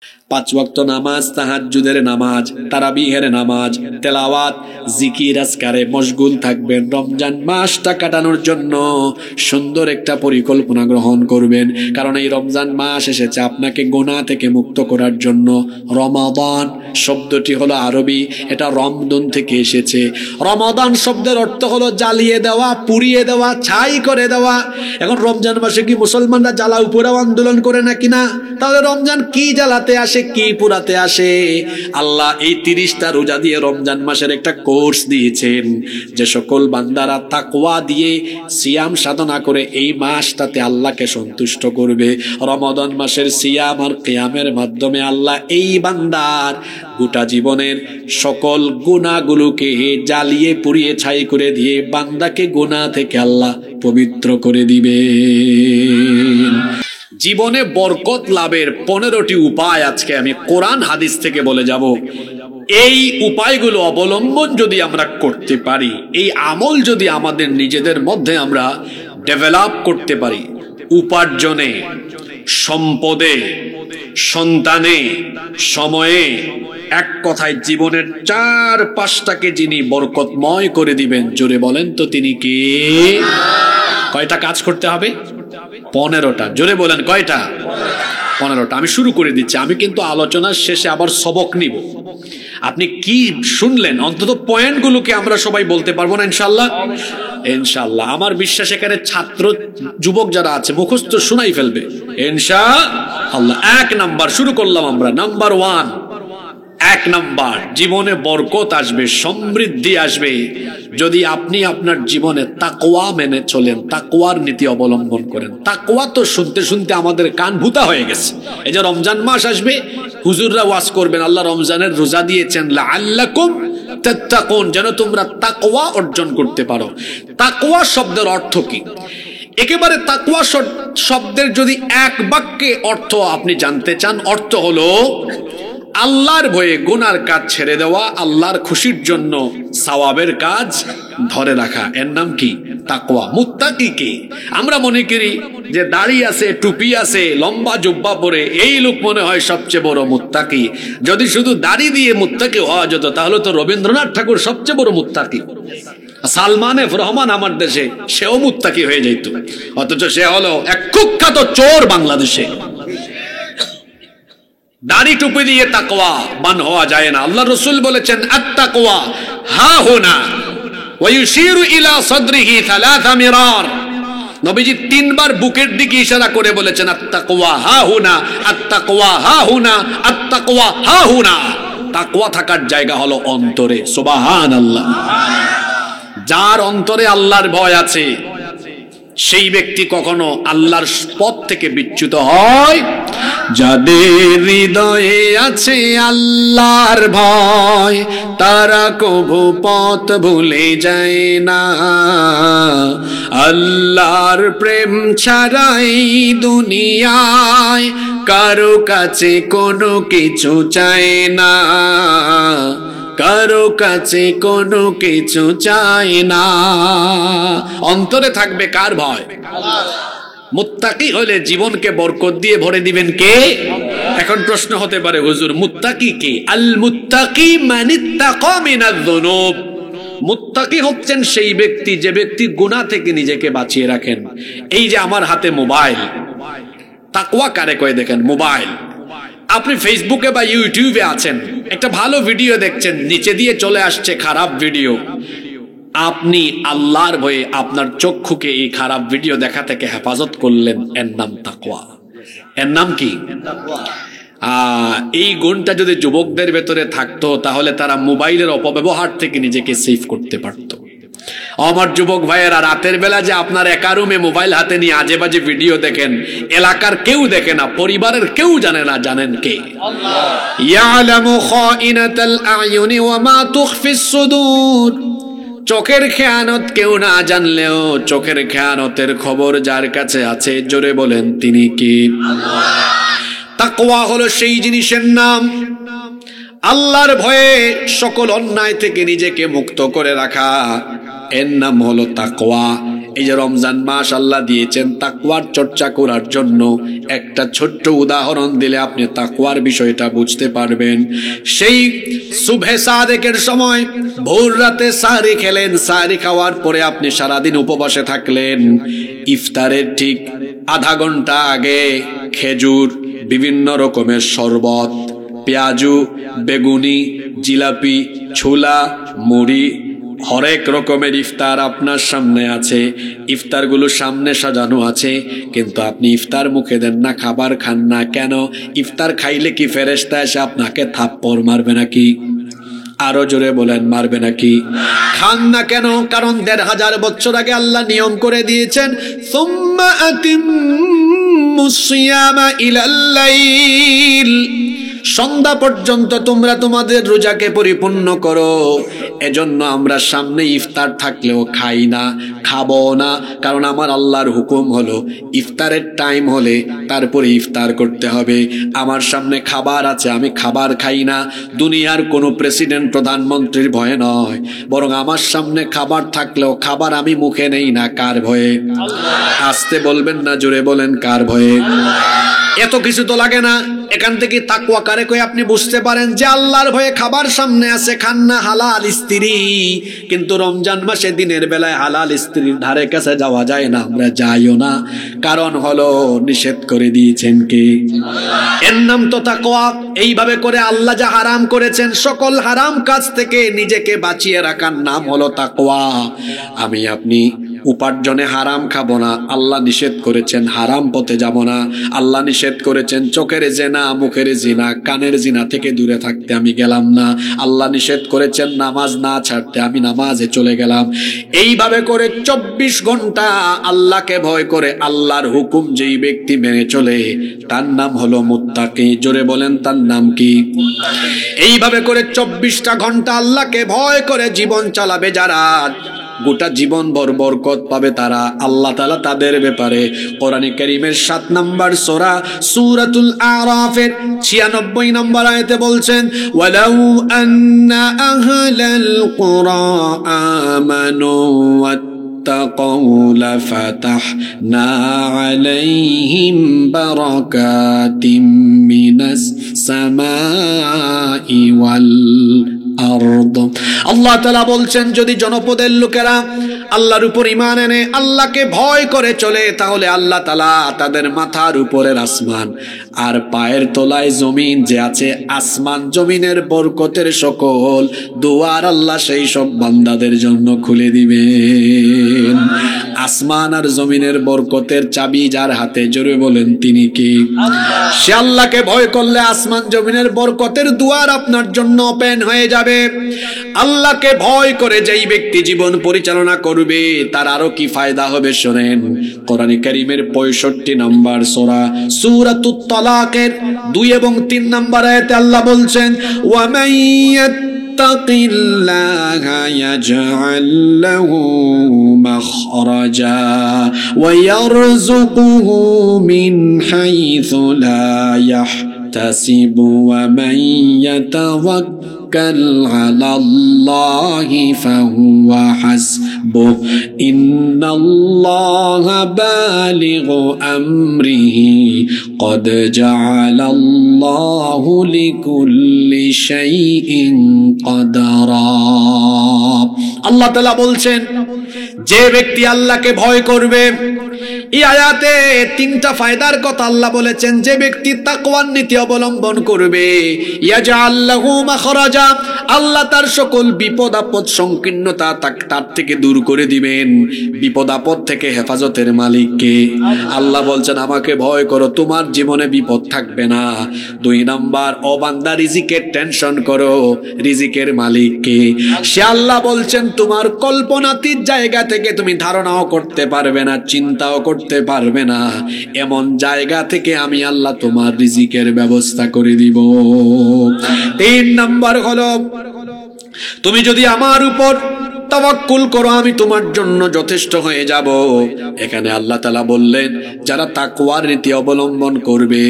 5 ওয়াক্ত নামাজ, তাহাজ্জুদের নামাজ, তারাবিহের নামাজ, তেলাওয়াত, জিকির আজকারে মশগুল থাকবেন। রমজান মাসটা কাটানোর জন্য সুন্দর একটা পরিকল্পনা গ্রহণ করবেন, কারণ এই রমজান মাস এসেছে আপনাকে গুনাহ থেকে মুক্ত করার জন্য। রমাদান শব্দটি হলো আরবি, এটা রমদন থেকে এসেছে। রমাদান শব্দের অর্থ হলো জ্বালিয়ে দেওয়া, পুড়িয়ে দেওয়া, ছাই করে দেওয়া। এখন রমজান মাসে কি মুসলমানরা জ্বালাও পোড়াও আন্দোলন করে নাকি না? তাহলে রমজান কি জ্বালাতে আসে, কি পুরাতে আসে? আল্লাহ এই 30টা রোজা দিয়ে রমজান মাসের একটা কোর্স দিয়েছেন। যে সকল বান্দারা তাকওয়া দিয়ে সিয়াম সাধনা করে এই মাসটাতে আল্লাহকে সন্তুষ্ট করবে, রমাদান মাসের সিয়াম আর কিয়ামের মাধ্যমে আল্লাহ এই বান্দার গোটা জীবনের সকল গুনাহগুলোকে জ্বালিয়ে পুড়িয়ে ছাই করে দিয়ে বান্দাকে গুনাহ থেকে আল্লাহ পবিত্র করে দিবে। জীবনে বরকত লাভের 15টি উপায় আজকে আমি কোরআন হাদিস থেকে বলে যাব। এই উপায়গুলো অবলম্বন যদি আমরা করতে পারি, এই আমল যদি আমাদের নিজেদের মধ্যে আমরা ডেভেলপ করতে পারি, উপার্জনে, সম্পদে, সন্তানে, সময়ে, এক কথায় জীবনের 4-5টাকে যিনি বরকতময় করে দিবেন, জোরে বলেন তো তিনি কে? কয়টা কাজ করতে হবে? 15টা। জোরে বলেন কয়টা? 15টা। আমি শুরু করে দিচ্ছি। আমি কিন্তু আলোচনার শেষে আবার সবক নিব। আপনি কি শুনলেন অন্তত পয়েন্টগুলোকে আমরা সবাই বলতে পারবো না ইনশাআল্লাহ? ইনশাআল্লাহ। আমার বিশ্বাস এখানে ছাত্র যুবক যারা আছে মুখস্থ শোনাই ফেলবে ইনশাআল্লাহ। 1 নাম্বার শুরু করলাম আমরা। নাম্বার 1, 1 নাম্বার, জীবনে বরকত আসবে, সমৃদ্ধি আসবে যদি আপনি আপনার জীবনে তাকওয়া মেনে চলেন, তাকওয়ার নীতি অবলম্বন করেন। তাকওয়া তো শুনতে শুনতে আমাদের কান ভুতা হয়ে গেছে। এই যে রমজান মাস আসবে, হুজুররা ওয়াজ করবেন, আল্লাহ রমজানের রোজা দিয়েছেন লাআল্লাকুম তাত্তাকুন, যেন তোমরা তাকওয়া অর্জন করতে পারো। তাকওয়া শব্দের অর্থ কি? একেবারে তাকওয়া শব্দের যদি এক বাক্যে অর্থ আপনি জানতে চান, অর্থ হলো আল্লাহর ভয়ে গুনার কাজ ছেড়ে দেওয়া, আল্লাহর খুশির জন্য সওয়াবের কাজ ধরে রাখা। এর নাম কি? তাকওয়া। মুত্তাকি কে? আমরা মনে করি যে দাড়ি আছে, টুপি আছে, লম্বা জুব্বা পরে এই লোক মনে হয় সবচেয়ে বড় মুত্তাকি। যদি শুধু দাড়ি দিয়ে মুত্তাকি হওয়া যেত তাহলে তো রবীন্দ্রনাথ ঠাকুর সবচেয়ে বড় মুত্তাকি, সালমান এফ রহমান আমার দেশে, সেও মুত্তাকি হয়ে যেত। অথচ সে হলো এক কুখ্যাত চোর বাংলাদেশে। দাড়ি টুপি দিয়ে তাকওয়া বান হওয়া যায় না। আল্লাহ রাসূল বলেছেন আত-তাকওয়া হা হুনা ওয়া ইউশিরু ইলা সাদরিহি 3 মিরার। নবীজি 3 বার বুকের দিকে ইশারা করে বলেছেন আত-তাকওয়া হা হুনা, আত-তাকওয়া হা হুনা, আত-তাকওয়া হা হুনা। তাকওয়া থাকার জায়গা হলো অন্তরে। সুবহানাল্লাহ। যার অন্তরে আল্লাহর ভয় আছে সেই ব্যক্তি কখনো আল্লাহর পথ থেকে বিচ্যুত হয়। যাদের হৃদয়ে আছে আল্লাহর ভয় তারা কভু পথ ভুলে যায় না। আল্লাহর প্রেম ছাড়াই দুনিয়ায় কারো কাছে কোনো কিছু চায় না, কারো কাছে কোনো কিছু চায় না। অন্তরে থাকবে কার ভয়? মুত্তাকি হলে জীবনকে বরকত দিয়ে ভরে দিবেন কে? এখন প্রশ্ন হতে পারে হুজুর মুত্তাকি কে? আল মুত্তাকি মানিত্তাকা মিনাজ যুনুব। মুত্তাকি হচ্ছেন সেই ব্যক্তি যে ব্যক্তি গুনাহ থেকে নিজেকে বাঁচিয়ে রাখেন। এই যে আমার হাতে মোবাইল, তাকওয়া কারে কয় দেখেন? মোবাইল। আপনি ফেসবুকে বা ইউটিউবে আছেন, একটা ভালো ভিডিও দেখছেন, নিচে দিয়ে চলে আসছে খারাপ ভিডিও। আপনি আল্লাহর ভয়ে আপনার চক্ষুকে এই খারাপ ভিডিও দেখা থেকে হেফাজত করলেন, এর নাম তাকওয়া। এর নাম কি? এই গুণটা যদি যুবকদের ভেতরে থাকতো তাহলে তারা মোবাইলের অপব্যবহার থেকে নিজেকে সেভ করতে পারতো। আমার যুবক ভাইয়েরা, রাতের বেলা যে আপনার একা রুমে মোবাইল হাতে নিয়ে আজে বাজে ভিডিও দেখেন, এলাকার কেউ দেখে না, পরিবারের কেউ জানে না, জানেন কে? আল্লাহ। ইয়ালামু খাইনাতাল আয়ুনি ওয়া মা তুখফিস সুদূর। চোখের খেয়ানত কেউ না জানলেও চোখের খেয়ানতের খবর যার কাছে আছে, জোরে বলেন তিনি কে? আল্লাহ। তাকওয়া হলো সেই জিনিসের নাম, আল্লাহর ভয়ে সকল অন্যায় থেকে নিজেকে মুক্ত করে রাখা, এর নাম হলো তাকওয়া। এই যে রমজান মাস আল্লাহ দিয়েছেন তাকওয়ার চর্চা করার জন্য, একটা ছোট্ট উদাহরণ দিলে আপনি তাকওয়ার বিষয়টা বুঝতে পারবেন। সেই সুবহে সাদেকের সময় ভোর রাতে সাহরি খেলেন, সাহরি খাওয়ার পরে আপনি সারাদিন উপবাসে থাকলেন, ইফতারের ঠিক আধা ঘন্টা আগে খেজুর, বিভিন্ন রকমের শরবত, পেঁয়াজু, বেগুনি, জিলাপি, ছোলা, মুড়ি, হরেক রকমের ইফতার আপনার সামনে আছে। ইফতারগুলো সামনে সাজানো আছে, কিন্তু আপনি ইফতার মুখে দেন না, খাবার খান না। কেন? ইফতার খাইলে কি ফেরেশতা এসে আপনাকে থাপ্পড় মারবে নাকি? আরো জোরে বলেন, মারবে নাকি? খান না কেন? কারণ ১৫০০ বছর আগে আল্লাহ নিয়ম করে দিয়েছেন, সুম্মা আতিম্মুস সিয়ামা ইলাল লাইল, সন্ধ্যা পর্যন্ত তোমরা তোমাদের রোজাকে পরিপূর্ণ করো। এজন্য আমরা সামনে ইফতার থাকলেও খাই না, খাবো না, কারণ আমার আল্লাহর হুকুম হলো ইফতারের টাইম হলে তারপরে ইফতার করতে হবে। আমার সামনে খাবার আছে, আমি খাবার খাই না। দুনিয়ার কোনো প্রেসিডেন্ট, প্রধানমন্ত্রীর ভয়ে নয়, বরং আমার সামনে খাবার থাকলেও খাবার আমি মুখে নেই না। কার ভয়ে? আস্তে বলবেন না, জোরে বলেন, কার ভয়ে? এত কিছু তো লাগে না। এখান থেকে তাকওয়া কারে কই আপনি বুঝতে পারেন যে আল্লাহর ভয়ে খাবার সামনে আছে, খান না। হালাল স্ত্রী, কিন্তু রমজান মাসে দিনের বেলায় হালাল স্ত্রীর ধারে কাছে যাওয়া যায় না, আমরা যাইও না। কারণ হলো নিষেধ করে দিয়েছেন কে? এর নাম তো তাকওয়া। এইভাবে করে আল্লাহ যা হারাম করেছেন সকল হারাম কাজ থেকে নিজেকে বাঁচিয়ে রাখার নাম হলো তাকওয়া। আমি আপনি উপার্জনে হারাম খাবো না, আল্লাহ নিষেধ করেছেন। হারাম পথে যাব না, আল্লাহ নিষেধ করেছেন। চোখের জিনা, মুখের জিনা, কানের জিনা থেকে দূরে থাকতে আমি গেলাম না, আল্লাহ নিষেধ করেছেন নামাজ না ছাড়তে, আমি নামাজে চলে গেলাম। এইভাবে করে 24 ঘন্টা আল্লাহকে ভয় করে আল্লাহর হুকুম যেই ব্যক্তি মেনে চলে তার নাম হলো মুত্তাকি। জোরে বলেন, তার নাম কি? এইভাবে করে 24টা ঘন্টা আল্লাহকে ভয় করে জীবন চালাবে যারা, গোটা জীবন ভর বরকত পাবে তারা। আল্লাহ তাআলা তাদের ব্যাপারে কোরআনে কারীমের 7 নম্বর সূরা সূরাতুল আরাফের 96 নম্বর আয়াতে বলছেন, ওয়ালাউ আন্না আহলাল কুরা আমানু ওয়াত্তাকাউ লাফাতাহনা আলাইহিম বারাকাতিম মিনাস সামাই ওয়াল আরদ। আল্লাহ তাআলা বলছেন, যদি জনপদের লোকেরা আল্লাহর উপর ঈমান এনে আল্লাহকে ভয় করে চলে, তাহলে আল্লাহ তাআলা তাদের মাথার উপরের আসমান আর পায়ের তলায় জমিন যে আছে, আসমান জমিনের বরকতের সকল দুয়ার আল্লাহ সেই সব বান্দাদের জন্য খুলে দিবেন। আসমান আর জমিনের বরকতের চাবি যার হাতে, জোরে বলেন তিনি কি? সে আল্লাহকে ভয় করলে আসমান জমিনের বরকতের দুয়ার আপনার জন্য ওপেন হয়ে যাবে। আল্লাহকে ভয় করে যেই ব্যক্তি জীবন পরিচালনা করবে তার আরো কি ফায়দা হবে শোনেন। কোরআনে কারীমের 65 নম্বর সূরা সূরাতুত তালাকের 2 এবং 3 নম্বর আয়াতে আল্লাহ বলছেন, ওয়া মান ইয়াত্তাকিল্লাহা ইয়াজআল লাহু মাখরাজা ওয়া ইয়ারযুকুহু মিন হাইথু লা ইয়াহতাসিবু ওয়া মান ইয়াতাওয়াক্কাল আলাল্লাহি ফাহুয়া হাসবুহ ইন্নাল্লাহা বালিগু আমরিহি ক্বাদ জাআলাল্লাহু লিকুল্লি শাইইন কদরা। আল্লাহ তাআলা বলছেন, যে ব্যক্তি আল্লাহকে ভয় করবে, এই আয়াতে 3টা ফায়দার কথা আল্লাহ বলেছেন। যে ব্যক্তি তাকওয়ার নীতি অবলম্বন করবে, ইয়াজআল লাহু মাখরাজা, আল্লাহ তার সকল বিপদ আপদ সংকীর্ণতা তার থেকে দূর করে দিবেন। বিপদ আপদ থেকে হেফাজতের মালিক কে? আল্লাহ বলছেন, আমাকে ভয় করো, তোমার জীবনে বিপদ থাকবে না। 2 নাম্বার, ও বান্দা রিজিকের টেনশন করো, রিজিকের মালিক কে? সে আল্লাহ বলছেন, তোমার কল্পনাতীত জায়গা থেকে তুমি ধারণাও করতে পারবে না, চিন্তাও করতে পারবে না, এমন জায়গা থেকে আমি আল্লাহ তোমার রিজিকের ব্যবস্থা করে দিব। 3 নাম্বার হলো, তুমি যদি আমার উপর তাওয়াক্কুল করো, আমি তোমার জন্য যথেষ্ট হয়ে যাব। এখানে আল্লাহ তাআলা বললেন যারা তাকওয়ার নীতি অবলম্বন করবে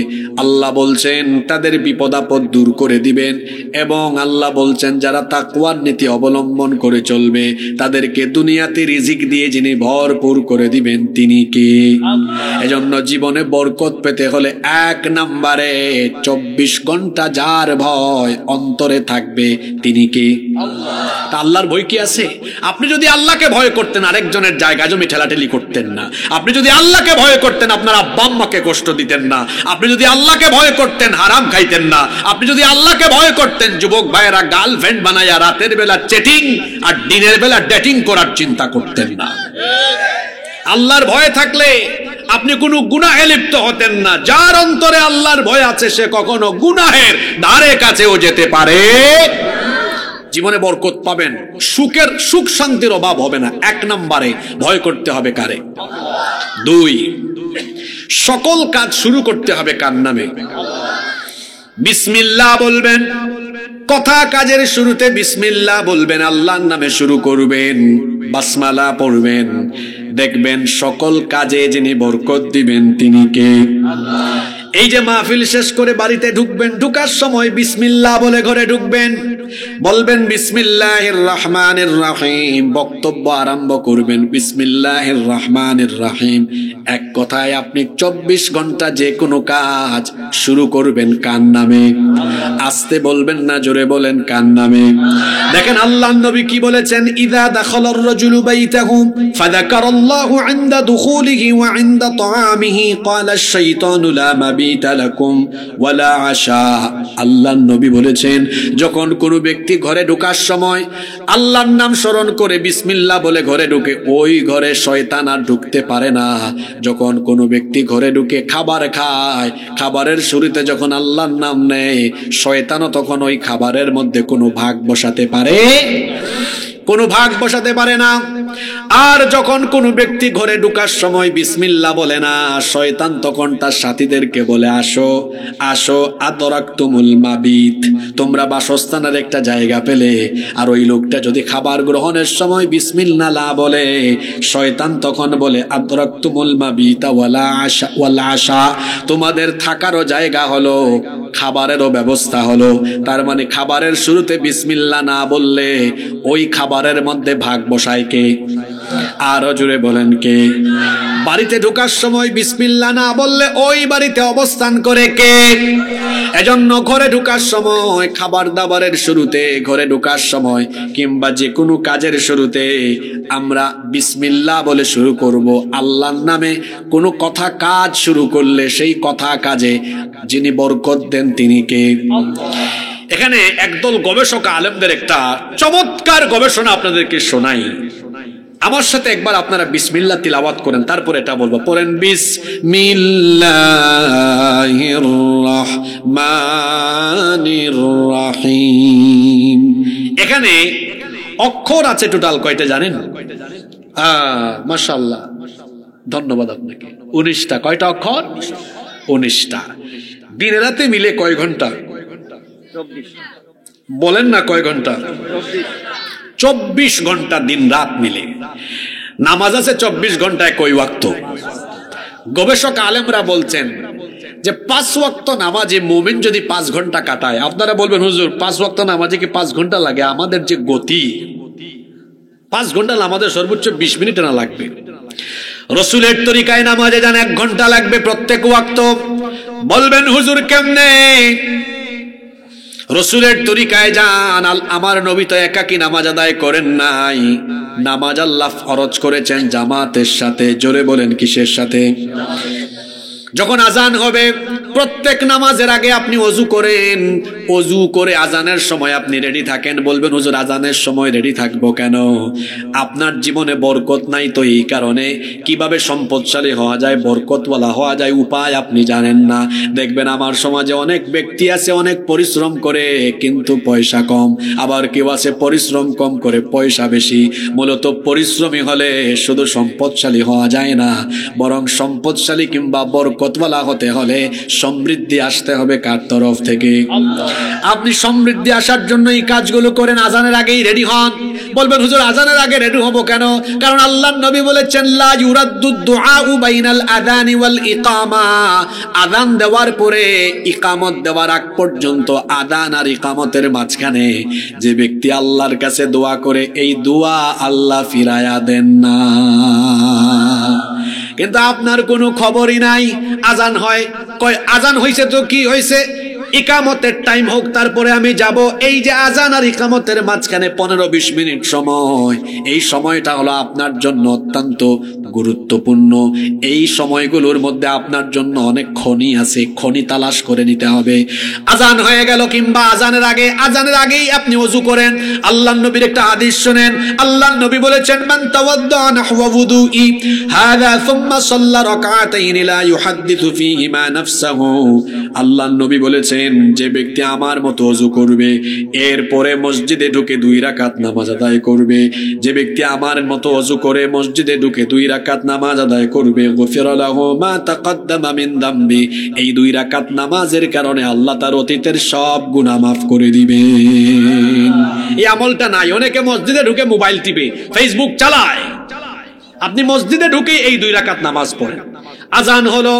আল্লাহ বলছেন তাদের বিপদ আপদ দূর করে দিবেন, এবং আল্লাহ বলছেন যারা তাকওয়ার নীতি অবলম্বন করে চলবে তাদেরকে দুনিয়াতে রিজিক দিয়ে যিনি ভরপুর করে দিবেন তিনি কে? এজন্য জীবনে বরকত পেতে হলে 1 নম্বরে 24 ঘন্টা যার ভয় অন্তরে থাকবে তিনি কে? তা আল্লাহর ভয় কি আছে? আপনি যদি আল্লাহকে ভয় করতেন আরেকজনের জায়গা জমি ঠেলাঠেলি করতেন না। আপনি যদি আল্লাহকে ভয় করতেন আপনার আব্বা আম্মাকে কষ্ট দিতেন না। আপনি যদি আল্লাহকে ভয় করতেন হারাম খাইতেন না। আপনি যদি আল্লাহকে ভয় করতেন যুবক ভাইয়েরা গার্লফ্রেন্ড বানাইয়া রাতের বেলা চেটিং আর দিনের বেলা ডেটিং করার চিন্তা করতেন না। আল্লাহর ভয় থাকলে আপনি কোনো গুনাহে লিপ্ত হতেন না। যার অন্তরে আল্লাহর ভয় আছে সে কখনো গুনাহের ধারে কাছেও যেতে পারে। জীবনে বরকত পাবেন, সুখ শান্তির অভাব হবে না। 1 নম্বরে ভয় করতে হবে কারে? 2, সকল কাজ শুরু করতে হবে কার নামে? বিসমিল্লাহ বলবেন। কথা কাজের শুরুতে বিসমিল্লাহ বলবেন, আল্লাহর নামে শুরু করবেন, বাসমালা পড়বেন। দেখবেন সকল কাজে যিনি বরকত দিবেন তিনি কে? এই যে মাহফিল শেষ করে বাড়িতে ঢুকবেন, ঢুকার সময় বিসমিল্লাহ বলে ঘরে ঢুকবেন, বলবেন বিসমিল্লাহির রহমানির রহিম। বক্তব্য আরম্ভ করবেন বিসমিল্লাহির রহমানির রহিম। এক কথায় আপনি 24 ঘন্টা যে কোনো কাজ শুরু করবেন কার নামে? আস্তে বলবেন না, জোরে বলেন কার নামে? দেখেন আল্লাহর নবী কি বলেছেন, ইযা দাখালার রাজুলু বাইতাহু ফাযাকারাল্লাহু ইনদা দুখুলিহি ওয়া ইনদা তাআমিহি ক্বালা আশ-শাইতানু লা মাবিতা লাকুম ওয়ালা আশা। আল্লাহর নবী বলেছেন যখন কোনো ব্যক্তি ঘরে ঢোকার সময় আল্লাহর নাম স্মরণ করে বিসমিল্লাহ বলে ঘরে ঢুকে, ওই ঘরে শয়তান আর ঢুকতে পারে না। যখন কোনো ব্যক্তি ঘরে ঢুকে খাবার খায়, খাবারের শুরুতে যখন আল্লাহর নাম নেয় শয়তানও তখন ওই খাবারের মধ্যে কোনো ভাগ বসাতে পারে না। আর যখন কোন ব্যক্তি ঘরে ঢোকার সময় বিসমিল্লাহ বলে না, শয়তান তখন তার সাথীদেরকে বলে আসো আসো আদরাকতুমুল মাবিত, তোমরা বাসস্থানের একটা জায়গা পেলে। আর ওই লোকটা যদি খাবার গ্রহণের সময় বিসমিল্লাহ না বলে, শয়তান তখন বলে আদরাকতুমুল মাবিতা ওয়ালা আশা, তোমাদের থাকারও জায়গা হলো, খাবারেরও ব্যবস্থা হলো। তার মানে খাবারের শুরুতে বিসমিল্লাহ না বললে ওই খাবারের মধ্যে ভাগ বসায় কে? আরো জোরে বলেন কে? বাড়িতে ঢোকার সময় বিসমিল্লাহ না বললে ওই বাড়িতে অবস্থান করে কে? এজন্য ঘরে ঢোকার সময়, খাবার দাবারের শুরুতে, ঘরে ঢোকার সময় কিংবা যে কোনো কাজের শুরুতে আমরা বিসমিল্লাহ বলে শুরু করব। আল্লাহর নামে কোনো কথা কাজ শুরু করলে সেই কথা কাজে যিনি বরকত দেন তিনি কে? এখানে একদল গবেষক আলেমদের একটা চমৎকার গবেষণা আপনাদেরকে শোনাই। আমার সাথে একবার আপনারা বিসমিল্লাহ তিলাওয়াত করেন, তারপর এটা বলবো। পড়েন বিসমিল্লাহির রহমানির রহিম। এখানে অক্ষর আছে টোটাল কয়টা জানেন? মাশাআল্লাহ, ধন্যবাদ আপনাকে। 19টা। কয়টা অক্ষর? 19টা। দিনে রাতে মিলে কয় ঘন্টা? 24। বলেন না কয় ঘন্টা? 24 ঘন্টা দিন রাত মিলে। নামাজ আছে 24 ঘন্টায় কয় ওয়াক্ত? গবেষক আলেমরা বলছেন যে 5 ওয়াক্ত নামাজে মুমিন যদি 5 ঘন্টা কাটায়, আপনারা বলবেন হুজুর 5 ওয়াক্ত নামাজে কি 5 ঘন্টা লাগে? আমাদের যে গতি, 5 ঘন্টা নামাজের সর্বোচ্চ 20 মিনিট না লাগবে। রসুলের তরিকায় নামাজে যান 1 ঘন্টা লাগবে প্রত্যেক ওয়াক্ত। বলবেন হুজুর কেমনে? রসুলের তরিকায় যান। আমার নবী তো একাকী নামাজ আদায় করেন নাই, নামাজ আল্লাহ ফরজ করেছেন জামাতের সাথে। জোরে বলেন কিসের সাথে? যখন আজান হবে প্রত্যেক নামাজের আগে আপনি ওযু করেন, ওযু করে আজানের সময় আপনি রেডি থাকেন। বলবেন হুজুর আজানের সময় রেডি থাকবো কেন? আপনার জীবনে বরকত নাই তো এই কারণে। কিভাবে সম্পদশালী হওয়া যায়, বরকতওয়ালা হওয়া যায় উপায় আপনি জানেন না। দেখবেন আমার সমাজে অনেক ব্যক্তি আছে অনেক পরিশ্রম করে কিন্তু পয়সা কম, আবার কেউ আছে পরিশ্রম কম করে পয়সা বেশি। মূলত পরিশ্রমী হলে শুধু সম্পদশালী হওয়া যায় না, বরং সম্পদশালী কিংবা বরকত বরকতওয়ালা হতে হলে সমৃদ্ধি আসতে হবে কার তরফ থেকে? আপনি সমৃদ্ধি আসার জন্য এই কাজগুলো করেন, আজানের আগেই রেডি হন। বলবেন হুজুর আজানের আগে রেডি হব কেন? কারণ আল্লাহর নবী বলেছেন লা ইউরাদ্দুদ দুআউ বাইনাল আযানি ওয়াল ইকামা, আযান দেওয়ার পরে ইকামত দেওয়ার আগ পর্যন্ত, আযান আর ইকামতের মাঝখানে যে ব্যক্তি আল্লাহর কাছে দোয়া করে, এই দোয়া আল্লাহ ফিরায়া দেন না। কিন্তু আপনার কোনো খবরই নাই। আজান হয়, কয় আজান হইছে তো কি হইছে, ইকামতের টাইম হোক তারপরে আমি যাব। এই যে আজান আর ইকামতের মাঝখানে 15-20 মিনিট সময়, এই সময়টা হলো আপনার জন্য অত্যন্ত গুরুত্বপূর্ণ। এই সময়গুলোর মধ্যে আপনার জন্য অনেক খনি আছে, খনি তালাশ করে নিতে হবে। আজান হয়ে গেল কিংবা আজানের আগেই আপনি ওযু করেন। আল্লাহর নবীর একটা হাদিস শুনেন। আল্লাহর নবী বলেছেন মান তাওয়াদ্দা নাহওয়া wudu'i হাযা সুম্মা সাল্লা রাকাতাইন লা ইউহাদ্দিসু ফীহিমা নাফসাহু। আল্লাহর নবী বলেছেন যে ব্যক্তি আমার মতো ওযু করবে, এরপরে মসজিদে ঢুকে 2 রাকাত নামাজ আদায় করবে, যে ব্যক্তি আমার মতো ওযু করে মসজিদে ঢুকে 2 রাকাত নামাজ আদায় করবে, গফিরা লাহু মা তাকাদ্দামা মিন যামবি, এই 2 রাকাত নামাজের কারণে আল্লাহ তার অতীতের সব গুনাহ মাফ করে দিবেন। এই আমলটা নাই। অনেকে মসজিদে ঢুকে মোবাইল টিপে, ফেসবুক চালায়। আপনি মসজিদে ঢুকে এই 2 রাকাত নামাজ পড়েন। আজান হলো,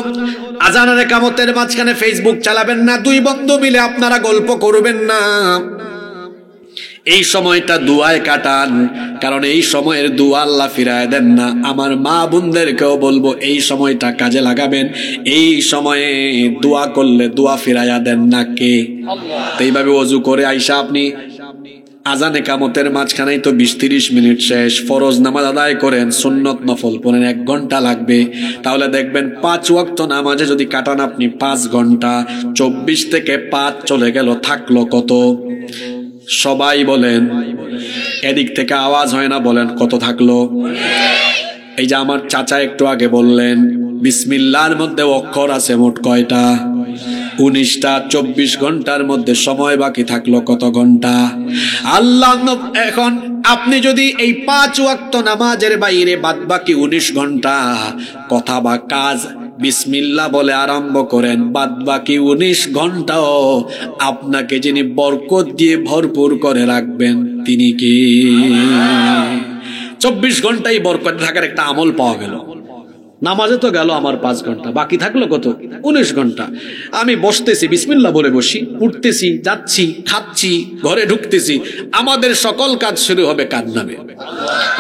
আজান আর ইকামতের মাঝখানে ফেসবুক চালাবেন না, 2 বন্ধু মিলে আপনারা গল্প করবেন না। এই সময়টা দুয়ায় কাটান, কারণ এই সময়ের দুয়া আল্লাহ ফিরায় দেন না। আমার মা বোনদেরকেও বলবো এই সময়টা কাজে লাগাবেন। এই সময়ে দোয়া করলে দোয়া ফিরাইয়া দেন না কে? তো এইভাবে ওযু করে আইসা আপনি আজান ইকামতের মাঝখানেই তো 20-30 মিনিট শেষ, ফরজ নামাজ আদায় করেন, সুন্নত নফল পড়েন, 1 ঘন্টা লাগবে। তাহলে দেখবেন 5 ওয়াক্ত নামাজে যদি কাটান আপনি 5 ঘন্টা, 24 থেকে 5 চলে গেল, থাকলো কত? সবাই বলেন, এদিক থেকে আওয়াজ হয় না, বলেন কত থাকলো? এই যে আমার চাচা একটু আগে বললেন বিসমিল্লাহর মধ্যে অক্ষর আছে মোট কয়টা? 19টা। 24 ঘন্টার মধ্যে সময় বাকি থাকলো কত ঘন্টা? আল্লাহ এখন আপনি যদি এই 5 ওয়াক্ত নামাজের বাইরে বাদ বাকি 19 ঘন্টা কথা বা কাজ বিসমিল্লাহ বলে আরম্ভ করেন, বাদ বাকি 19 ঘন্টাও আপনাকে যিনি বরকত দিয়ে ভরপুর করে রাখবেন তিনি কি? 24 ঘন্টাই বরকত থাকার একটা আমল পাওয়া গেল। নামাজে তো গেল আমার 5 ঘন্টা, বাকি থাকলো কত? 19 ঘন্টা। আমি বসতেছি, বিসমিল্লাহ বলে বসি, উঠতেছি, যাচ্ছি, খাচ্ছি, ঘরে ঢুকতেছি, আমাদের সকল কাজ শুরু হবে কার নামে?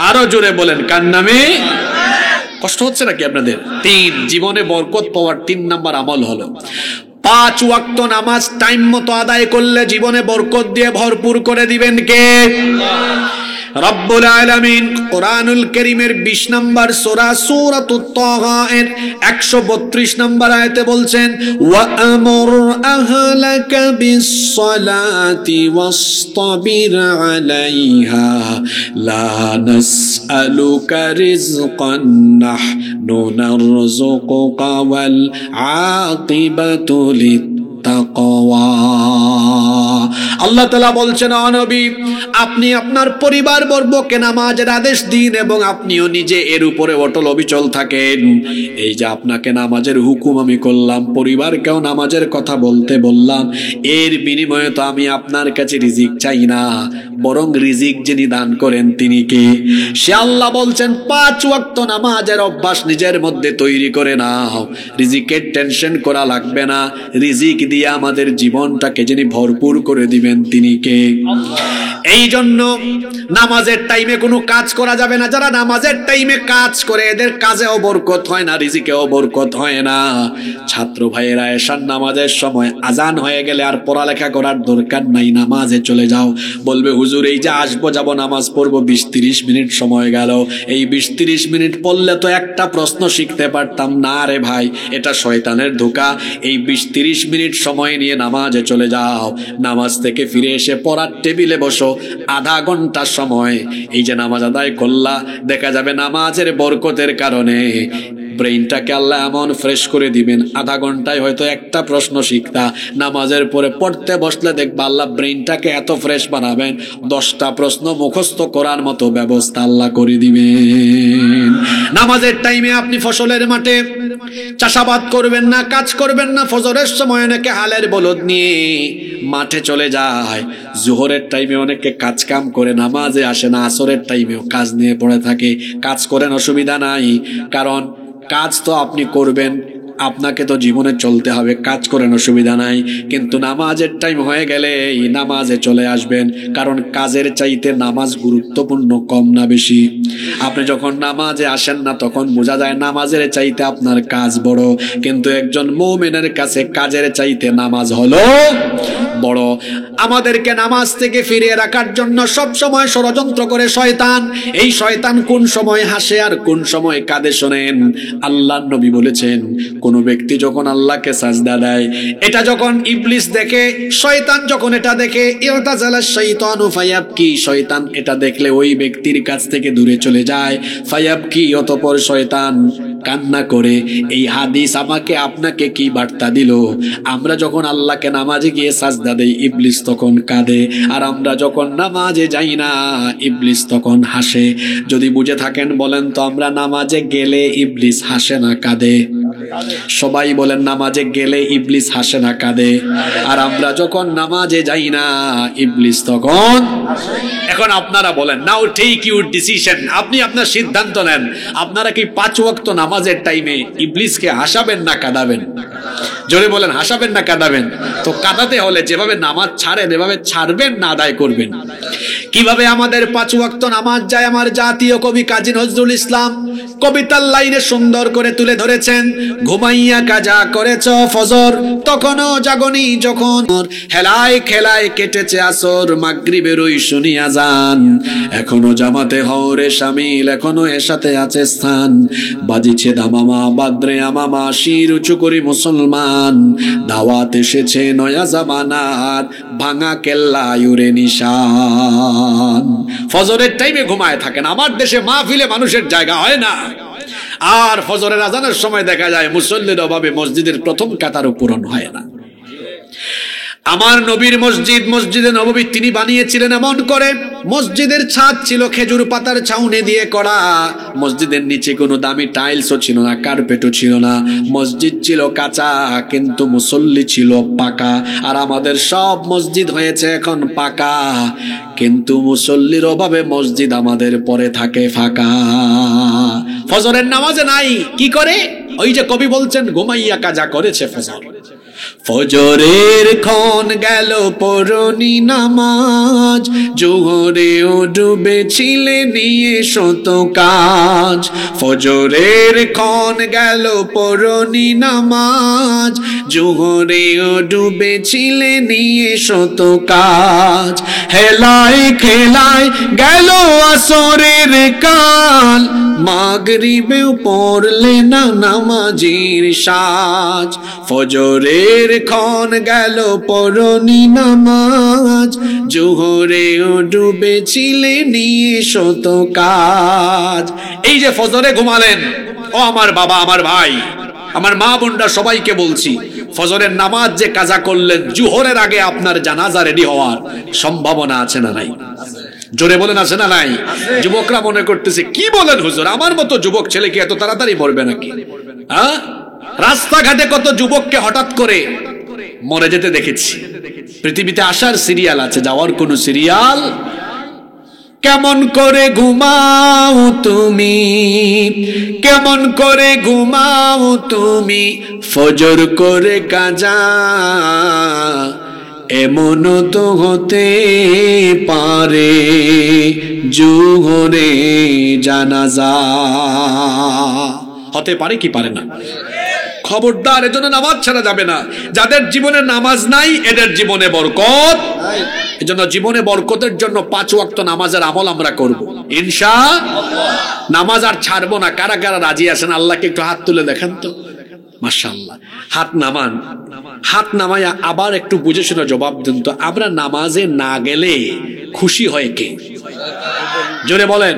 আরো জোরে বলেন, কার নামে? কষ্ট হচ্ছে নাকি আপনাদের? 3 জীবনে বরকত পাওয়ার 3 নাম্বার আমল হলো 5 ওয়াক্ত নামাজ টাইম মতো আদায় করলে জীবনে বরকত দিয়ে ভরপুর করে দিবেন কে? রব্বুল আলামিন কোরআনুল কারীমের 20 নম্বর সূরা সূরাতুত তাহা এর 132 নম্বর আয়াতে বলছেন ওয়া আমুর আহলাকা বিস-সালাতি ওয়াসতাবির আলাইহা লা নাসআলুকা রিজকান নাহনু নারযুকুকা ওয়াল আকিবাতু লিত-তাকওয়া। আল্লাহ তাআলা বলছেন, ও নবী আপনি আপনার পরিবার বর্গকে নামাজের আদেশ দিন এবং আপনিও নিজে এর উপরে অটল অবিচল থাকেন। এই যে আপনাকে নামাজের হুকুম আমি করলাম, পরিবারকেও নামাজের কথা বলতে বললাম, এর বিনিময়ে তো আমি আপনার কাছে রিজিক চাই না, বরং রিজিক যিনি দান করেন তিনি কে? সে আল্লাহ বলছেন 5 ওয়াক্ত নামাজের অভ্যাস নিজের মধ্যে তৈরি করে নাও, রিজিকের টেনশন করা লাগবে না, রিজিক দিয়ে আমাদের জীবনটাকে যিনি ভরপুর করে দিবেন তিনি কে? এই জন্য নামাজের টাইমে কোনো কাজ করা যাবে না। যারা নামাজের টাইমে কাজ করে এদের কাজেও বরকত হয় না, রিজিকেও বরকত হয় না। ছাত্র ভাইয়েরা এশার নামাজের সময় আজান হয়ে গেলে আর পড়ালেখা করার দরকার নাই, নামাজে চলে যাও। বলবে হুজুর এই যে আসবো যাব নামাজ পড়বো 20-30 মিনিট সময় গেল, এই 20-30 মিনিট পড়লে তো একটা প্রশ্ন শিখতে পারতাম না। রে ভাই, এটা শয়তানের ধোঁকা। এই 20-30 মিনিট সময় নিয়ে নামাজে চলে যাও, নামাজ থেকে ফিরে এসে পড়ার টেবিলে বসো, আধা ঘন্টা সময় এই যে নামাজ আদায় করলা, দেখা যাবে নামাজের বরকতের কারণে ব্রেইনটাকে আল্লাহ এমন ফ্রেশ করে দিবেন, আধা ঘন্টায় হয়তো একটা প্রশ্ন শিখতা, নামাজের পরে পড়তে বসলে দেখবা আল্লাহ ব্রেইনটাকে এত ফ্রেশ বানাবেন 10টা প্রশ্ন মুখস্থ করার মতো ব্যবস্থা আল্লাহ করে দিবেন। নামাজের টাইমে আপনি ফসলের মাঠে চাষাবাদ করবেন না, কাজ করবেন না। ফজরের সময় অনেকে হালের বলদ নিয়ে মাঠে চলে যায়, জোহরের টাইমে অনেকে কাজ কাম করে নামাজে আসে না, আসরের টাইমেও কাজ নিয়ে পড়ে থাকে। কাজ করেন, অসুবিধা নাই, কারণ কাজ তো আপনি করবেন, আপনাকে তো জীবনে চলতে হবে, কাজ করেন অসুবিধা নাই। কিন্তু নামাজের টাইম হয়ে গেলে নামাজে চলে আসবেন, কারণ কাজের চাইতে নামাজ গুরুত্বপূর্ণ কম না বেশি? আপনি যখন নামাজে আসেন না তখন বোঝা যায় নামাজের চাইতে আপনার কাজ বড়, কিন্তু একজন মুমিনের কাছে কাজের চাইতে নামাজ হলো বড়। আমাদেরকে নামাজ থেকে ফিরিয়ে রাখার জন্য সব সময় ষড়যন্ত্র করে শয়তান। এই শয়তান কোন সময় হাসে আর কোন সময় কাঁদে শোনেন। আল্লাহর নবী বলেছেন, কোন ব্যক্তি যখন আল্লাহকে সাজদা দেয়, এটা যখন ইবলিস দেখে, শয়তান যখন এটা দেখে, ইরতাজালা শাইতানু ফায়াবকি, শয়তান এটা দেখলে ওই ব্যক্তির কাছ থেকে দূরে চলে যায়। ফায়াবকি, অতঃপর শয়তান কান্না করে। এই হাদিস আমাকে আপনাকে কি বার্তা দিল? আমরা যখন আল্লাহকে নামাজে গিয়ে সাজদা দেই, ইবলিস তখন কাঁদে, আর আমরা যখন নামাজে যাই না, ইবলিস তখন হাসে। যদি বুঝে থাকেন বলেন তো, আমরা নামাজে গেলে ইবলিস হাসে না কাঁদে? সবাই বলেন, নামাজে গেলে ইবলিস হাসে না কাঁদে? আর আমরা যখন নামাজে যাই না, ইবলিস তখন। এখন আপনারা বলেন, নাও টেক ইউর ডিসিশন, আপনি আপনার সিদ্ধান্ত নেন। আপনারা কি 5 ওয়াক্ত নামাজের টাইমে ইবলিসকে হাসাবেন না কাঁদাবেন? জোরে বলেন, হাসাবেন না কাঁদাবেন? তো কাঁদাতে হলে যেভাবে নামাজ ছাড়েন এভাবে ছাড়বেন না আদায় করবেন। কিভাবে আমাদের 5 ওয়াক্ত নামাজ যায় আমার জাতীয় কবি কাজী নজরুল ইসলাম কবিতার লাইনে সুন্দর করে তুলে ধরেছেন। ঘুমাইয়া কাজা করেছ ফজর, তখনও জাগনি যখন, হেলায় খেলায় কেটেছে আসর, মাগরিবের ওই শুনিয়া যান, এখনো জামাতে হওরে শামিল, এখনো এর সাথে আছে স্থান, বাজিছে দামামা বাদ্রে আমামা, শির উঁচু করি মুসলমান, দাওয়াত এসেছে নয়া জামানার, ভাঙা কেল্লা ইউরে নিশান। ফজরের টাইমে ঘুমায় থাকেন। আমার দেশে মাহফিলে মানুষের জায়গা হয় না, আর ফজরের আজানের সময় দেখা যায় মুসল্লির অভাবে মসজিদের প্রথম কাতারও পূরণ হয় না। আমার নবীর মসজিদ, মসজিদে নববী তিনি বানিয়েছিলেন এমন করে, মসজিদের ছাদ ছিল খেজুর পাতার ছাউনি দিয়ে করা, মসজিদের নিচে কোনো দামি টাইলসও ছিল না, কার্পেটও ছিল না, মসজিদ ছিল কাঁচা কিন্তু মুসল্লি ছিল পাকা। আর আমাদের সব মসজিদ হয়েছে এখন পাকা, কিন্তু মুসল্লির অভাবে মসজিদ আমাদের পরে থাকে ফাঁকা। ফজরের নামাজে নাই, কি করে? ওই যে কবি বলছেন, ঘুমাইয়া কাজা করেছে ফজর। ফজরের ক্ষণ গেল পড়নি নামাজ, জোহরেও ডুবেছিলে নিয়ে শত কাজ। ফজরের ক্ষণ গেল পড়নি নামাজ, জোহরেও ডুবেছিলে নিয়ে শত কাজ। হেলায় খেলায় গেল আসরের কাল, মাগরিবেও পড়লে না নামাজের সাজ। ফজরের ক্ষণ গেল পড়নি নামাজ, জোহরেও ডুবেছিলে নিয়ে শত কাজ। এই যে ফজরে ঘুমালেন, ও আমার বাবা, আমার ভাই, আমার মা বোনরা সবাইকে বলছি, ফজরের নামাজ যে কাজা করলেন, জোহরের আগে আপনার জানাজা রেডি হওয়ার সম্ভাবনা আছে না নাই? জোরে বলেন, আছে না নাই? যুবকরা মনে করতেছে, কি বলেন হুজুর, আমার মতো যুবক ছেলে কি এত তাড়াতাড়ি মরবে নাকি? রাস্তাঘাটে কত যুবককে হঠাৎ করে মরে যেতে দেখেছি। পৃথিবীতে আসার সিরিয়াল আছে, যাওয়ার কোন সিরিয়াল? কেমন করে ঘুমাও তুমি, কেমন করে ঘুমাও তুমি, ফজর করে কাজা, এমন তো হতে পারে জোহরে জানাজা। হতে পারে কি পারে না? খবরদার, এজন্য নামাজ ছাড়া যাবে না। যাদের জীবনে নামাজ নাই এদের জীবনে বরকত। এজন্য জীবনে বরকতের জন্য 5 ওয়াক্ত নামাজের আমল আমরা করব ইনশাআল্লাহ। নামাজ আর ছাড়বো না। কারা কারা রাজি আছেন? আল্লাহকে একটু হাত তুলে দেখেন তো। মাশাআল্লাহ, হাত নামান। হাত নামায়া আবার একটু বুঝে শুনে জবাব দেন তো, আমরা নামাজে না গেলে খুশি হয় কে? জোরে বলেন।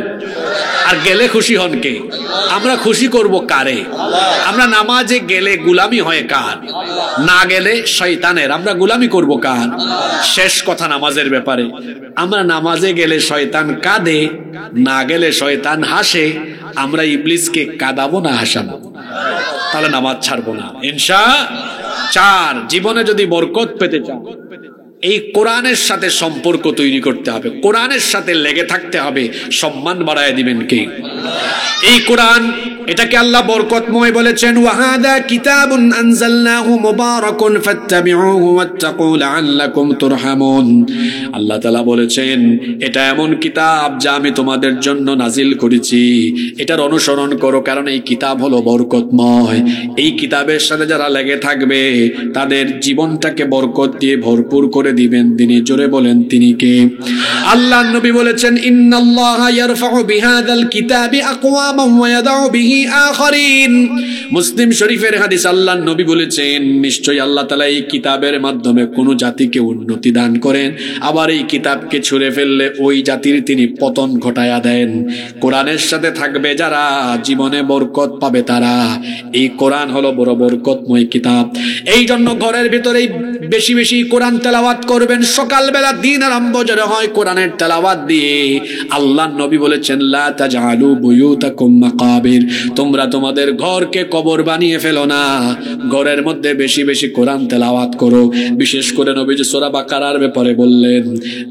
আর গেলে খুশি হন কে? আমরা খুশি করব কারে? আমরা নামাজে গেলে গোলামি হয় কার? না গেলে শয়তানের। আমরা গোলামি করব কার? শেষ কথা নামাজের ব্যাপারে, আমরা নামাজে গেলে শয়তান কাঁদে, না গেলে শয়তান হাসে। আমরা ইবলিসকে কাঁদাবো না হাসাবো? তাহলে নামাজ ছাড়বো না ইনশাআল্লাহ। 4, জীবনে যদি বরকত পেতে চান, এই কোরআনের সাথে সম্পর্ক তৈরি করতে হবে, কোরআনের সাথে লেগে থাকতে হবে। সম্মান বাড়ায় দিবেন কে? এই কোরআন, এটাকে আল্লাহ বরকতময় বলেছেন, ওয়াহাদা কিতাবুন আনজালনাহু মুবারাকুন ফাত্তাবিউহু ওয়াত্তাকু লাআল্লাকুম তুরহামুন। আল্লাহ তাআলা বলেছেন, এটা এমন কিতাব যা আমি তোমাদের জন্য নাজিল করেছি, এটার অনুসরণ করো, কারণ এই কিতাব হলো বরকতময়। এই কিতাবের সাথে যারা লেগে থাকবে তাদের জীবনটাকে বরকত দিয়ে ভরপুর করে দিবেন তিনি। জোরে বলেন তিনি কে? আল্লাহর নবী বলেছেন, ইন্নাল্লাহা ইয়ারফাউ বিহাযাল কিতাবি আকওয়ামান ওয়া ইয়াদাউ বিহি আখারিন। মুসলিম শরীফের হাদিস, আল্লাহর নবী বলেছেন, নিশ্চয়ই আল্লাহ তাআলা এই কিতাবের মাধ্যমে কোন জাতিকে উন্নতি দান করেন, আবার এই কিতাবকে ছুঁড়ে ফেললে ওই জাতির তিনি পতন ঘটায়া দেন। কোরআনের সাথে থাকবে যারা জীবনে বরকত পাবে তারা। এই কোরআন হলো বড় বরকতময় কিতাব। এই জন্য ঘরের ভিতরেই বেশি বেশি কোরআন তেলাওয়াত করবেন। সকালবেলা দিন আরম্ভ যারা হয় কোরআনের তেলাওয়াত দিয়ে। আল্লাহর নবী বলেছেন, লা তাজআলু বুয়ুতাকুম মাকাবির, তোমরা তোমাদের ঘরকে কবর বানিয়ে ফেলো না, ঘরের মধ্যে বেশি বেশি কোরআন তেলাওয়াত করো। বিশেষ করে নবীজি সূরা বাকারার ব্যাপারে বললেন,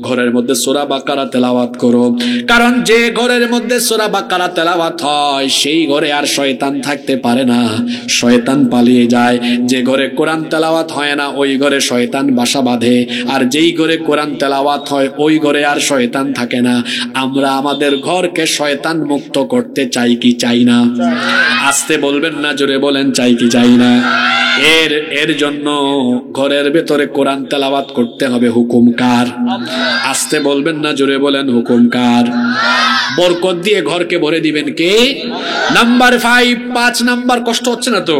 ঘরের মধ্যে সূরা বাকারা তেলাওয়াত করো, কারণ যে ঘরের মধ্যে সূরা বাকারা তেলাওয়াত হয় সেই ঘরে আর শয়তান থাকতে পারে না, শয়তান পালিয়ে যায়। যে ঘরে কোরআন তেলাওয়াত হয় না ওই ঘরে শয়তান বাসা বাঁধে, আর যেই ঘরে কোরআন তেলাওয়াত হয় ওই ঘরে আর শয়তান থাকে না। আমরা আমাদের ঘরকে শয়তান মুক্ত করতে চাই কি চাই না? আস্তে বলবেন না, জোরে বলেন, চাই কি চাই না? এর জন্য ঘরের ভেতরে কোরআন তেলাওয়াত করতে হবে। হুকুম কার? আস্তে বলবেন না, জোরে বলেন, হুকুম কার? বরকত দিয়ে ঘরকে ভরে দিবেন কে? নাম্বার 5 নাম্বার, কষ্ট হচ্ছে না তো?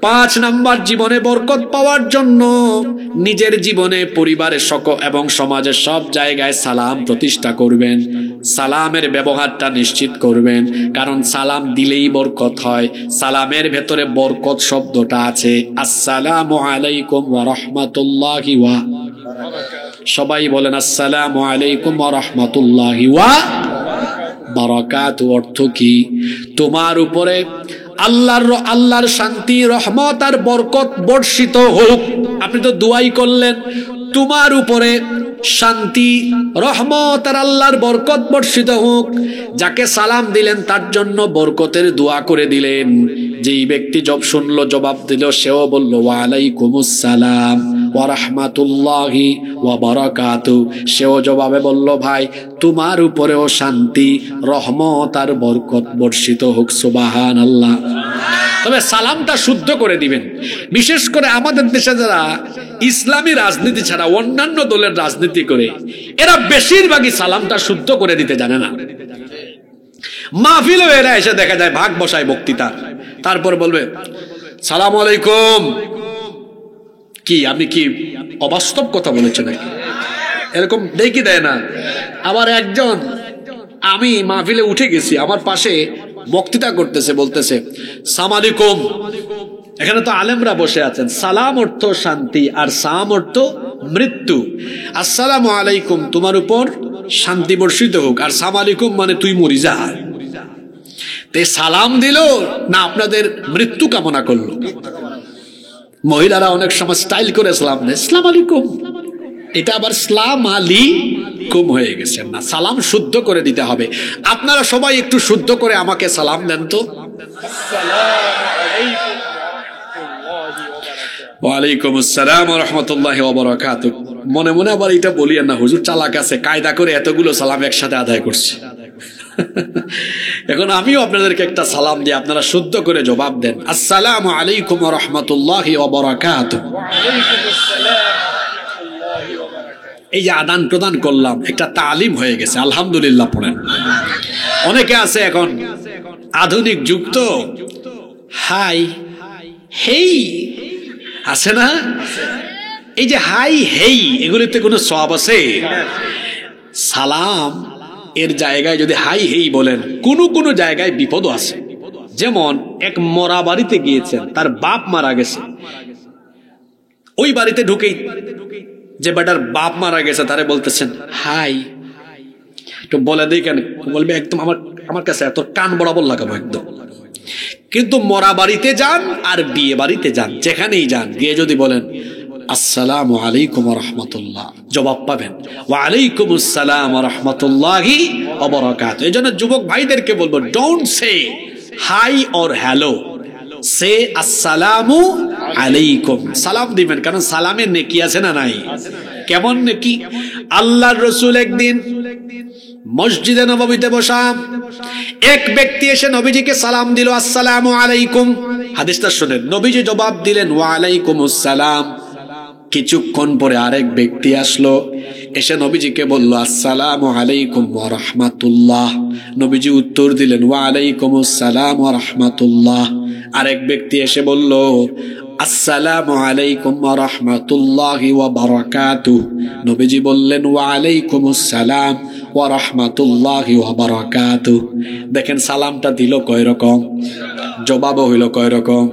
5 নাম্বার, জীবনে বরকত পাওয়ার জন্য নিজের জীবনে, পরিবারের এবং সমাজের সব জায়গায় সালাম প্রতিষ্ঠা করবেন। সালামের ব্যবহারটা নিশ্চিত করবেন, কারণ সালাম দিলেই বরকত হয়। সালামের ভেতরে বরকত শব্দটা আছে। আসসালামু আলাইকুম ওয়া রাহমাতুল্লাহি ওয়া, সবাই বলেন আসসালামু আলাইকুম ওয়া রাহমাতুল্লাহি ওয়া বারাকাতু। অর্থ কি? তোমার উপরে আল্লাহর শান্তি, রহমত আর বরকত বর্ষিত হোক। আপনি তো দুআই করলেন, তোমার উপরে শান্তি, রহমত আর আল্লাহর বরকত বর্ষিত হোক। যাকে সালাম দিলেন তার জন্য বরকতের দোয়া করে দিলেন। যেই ব্যক্তি শুনলো, জবাব দিল, সেও বলল ওয়া আলাইকুমুস সালাম ওয়া রাহমাতুল্লাহি ওয়া বারাকাতু। সেও জবাবে বলল, ভাই তোমার উপরেও শান্তি, রহমত আর বরকত বর্ষিত হোক। সুবহানাল্লাহ। তবে সালামটা শুদ্ধ করে দিবেন। বিশেষ করে আমাদের দেশে যারা ইসলামী রাজনীতি ছাড়া অন্যান্য দলের রাজনীতি করে, এরা বেশিরভাগই সালামটা শুদ্ধ করে দিতে জানে না। মাহফিলেও এরা এসে দেখা যায় ভাগ বসায় বক্তৃতা, তারপর বলবে সালাম আলাইকুম। কি আপনি কি অবাস্তব কথা বলেছেন নাকি? এরকম দেখি দেয় না। আবার একজন, আমি মাহফিলে উঠে গেছি, আমার পাশে বক্তৃতা করতেছে, বলতেছে সালাম আলাইকুম। এখানে তো আলেমরা বসে আছেন। সালাম অর্থ শান্তি আর সাম অর্থ মৃত্যু। আসসালামু আলাইকুম, তোমার উপর শান্তি বর্ষিত হোক, আর সালাম আলাইকুম মানে তুই মরি যা। তে সালাম দিল না আপনাদের মৃত্যু কামনা করলো? মহিলারা অনেক সময় স্টাইল করে সালাম দেয়, আসসালাম আলাইকুম। এটা আবার সালাম আলাইকুম হয়ে গেছে। না, সালাম শুদ্ধ করে দিতে হবে। আপনারা সবাই একটু শুদ্ধ করে আমাকে সালাম দেন তো। ওয়ালাইকুম আসসালাম ওয়া রাহমাতুল্লাহি ওয়া বারাকাতুহু। মনে মনে আবার এটা বলিয়েন না, হুজুর চালাক আছে, কায়দা করে এতগুলো সালাম একসাথে আদায় করছে। এখন আমিও আপনাদেরকে একটা সালাম দিয়ে আপনারা শুদ্ধ করে জবাব দেন, আসসালামু আলাইকুম ওয়া রাহমাতুল্লাহি ওয়া বারাকাতুহু। এই যে আদান প্রদান করলাম, একটা তালিম হয়ে গেছে, আলহামদুলিল্লাহ পড়েন। অনেকে আছে এখন আধুনিক যুগ তো, হাই হেই আছে না? এই যে হাই হেই, এগুলিতে কোনো সওয়াব আছে? সালাম এর জায়গায় যদি হাই হেই বলেন, কোন কোন জায়গায় বিপদও আছে। যেমন এক মরা বাড়িতে গিয়েছেন, তার বাপ মারা গেছে, ওই বাড়িতে ঢুকেই যে বেটার বাপ মারা গেছে তারে বলতেছেন হাই, একটু বলে দিই কেন, বলবে একদম আমার কাছে এত কান বরাবর লাগাবো একদম। কিন্তু মরা বাড়িতে যান আর বিয়ে বাড়িতে যান, যেখানেই যান, গিয়ে যদি বলেন আসসালামু আলাইকুম ওয়া রাহমাতুল্লাহ, জবাব পাবেন ওয়া আলাইকুম আসসালাম ওয়া রাহমাতুল্লাহি ওয়া বারাকাতুহু। এজন্য যুবক ভাইদেরকে বলবো, don't say hi or hello, say আসসালামু আলাইকুম, সালাম দিবেন, কারণ সালামে নেকি আছে না নাই? কেমন নেকি? আল্লাহর রাসূল একদিন মসজিদে নববীতে বসা, এক ব্যক্তি এসে নবীজিকে সালাম দিল, আসসালামু আলাইকুম। হাদিসটা শুনেন, নবীজি জবাব দিলেন ওয়া আলাইকুম আসসালাম। কিছুক্ষণ পরে আরেক ব্যক্তি আসলো, এসে নবীজিকে বলল আসসালামু আলাইকুম ওয়া রাহমাতুল্লাহ। নবীজি উত্তর দিলেন ওয়া আলাইকুম আসসালাম ওয়া রাহমাতুল্লাহ। আরেক ব্যক্তি এসে বলল আসসালামু আলাইকুম ওয়া রাহমাতুল্লাহি ওয়া বারাকাতুহু। নবীজি বললেন ওয়া আলাইকুম আসসালাম ওয়া রাহমাতুল্লাহি ওয়া বারাকাতুহু। দেখেন সালামটা দিল কয় রকম, জবাবও হইল কয় রকম।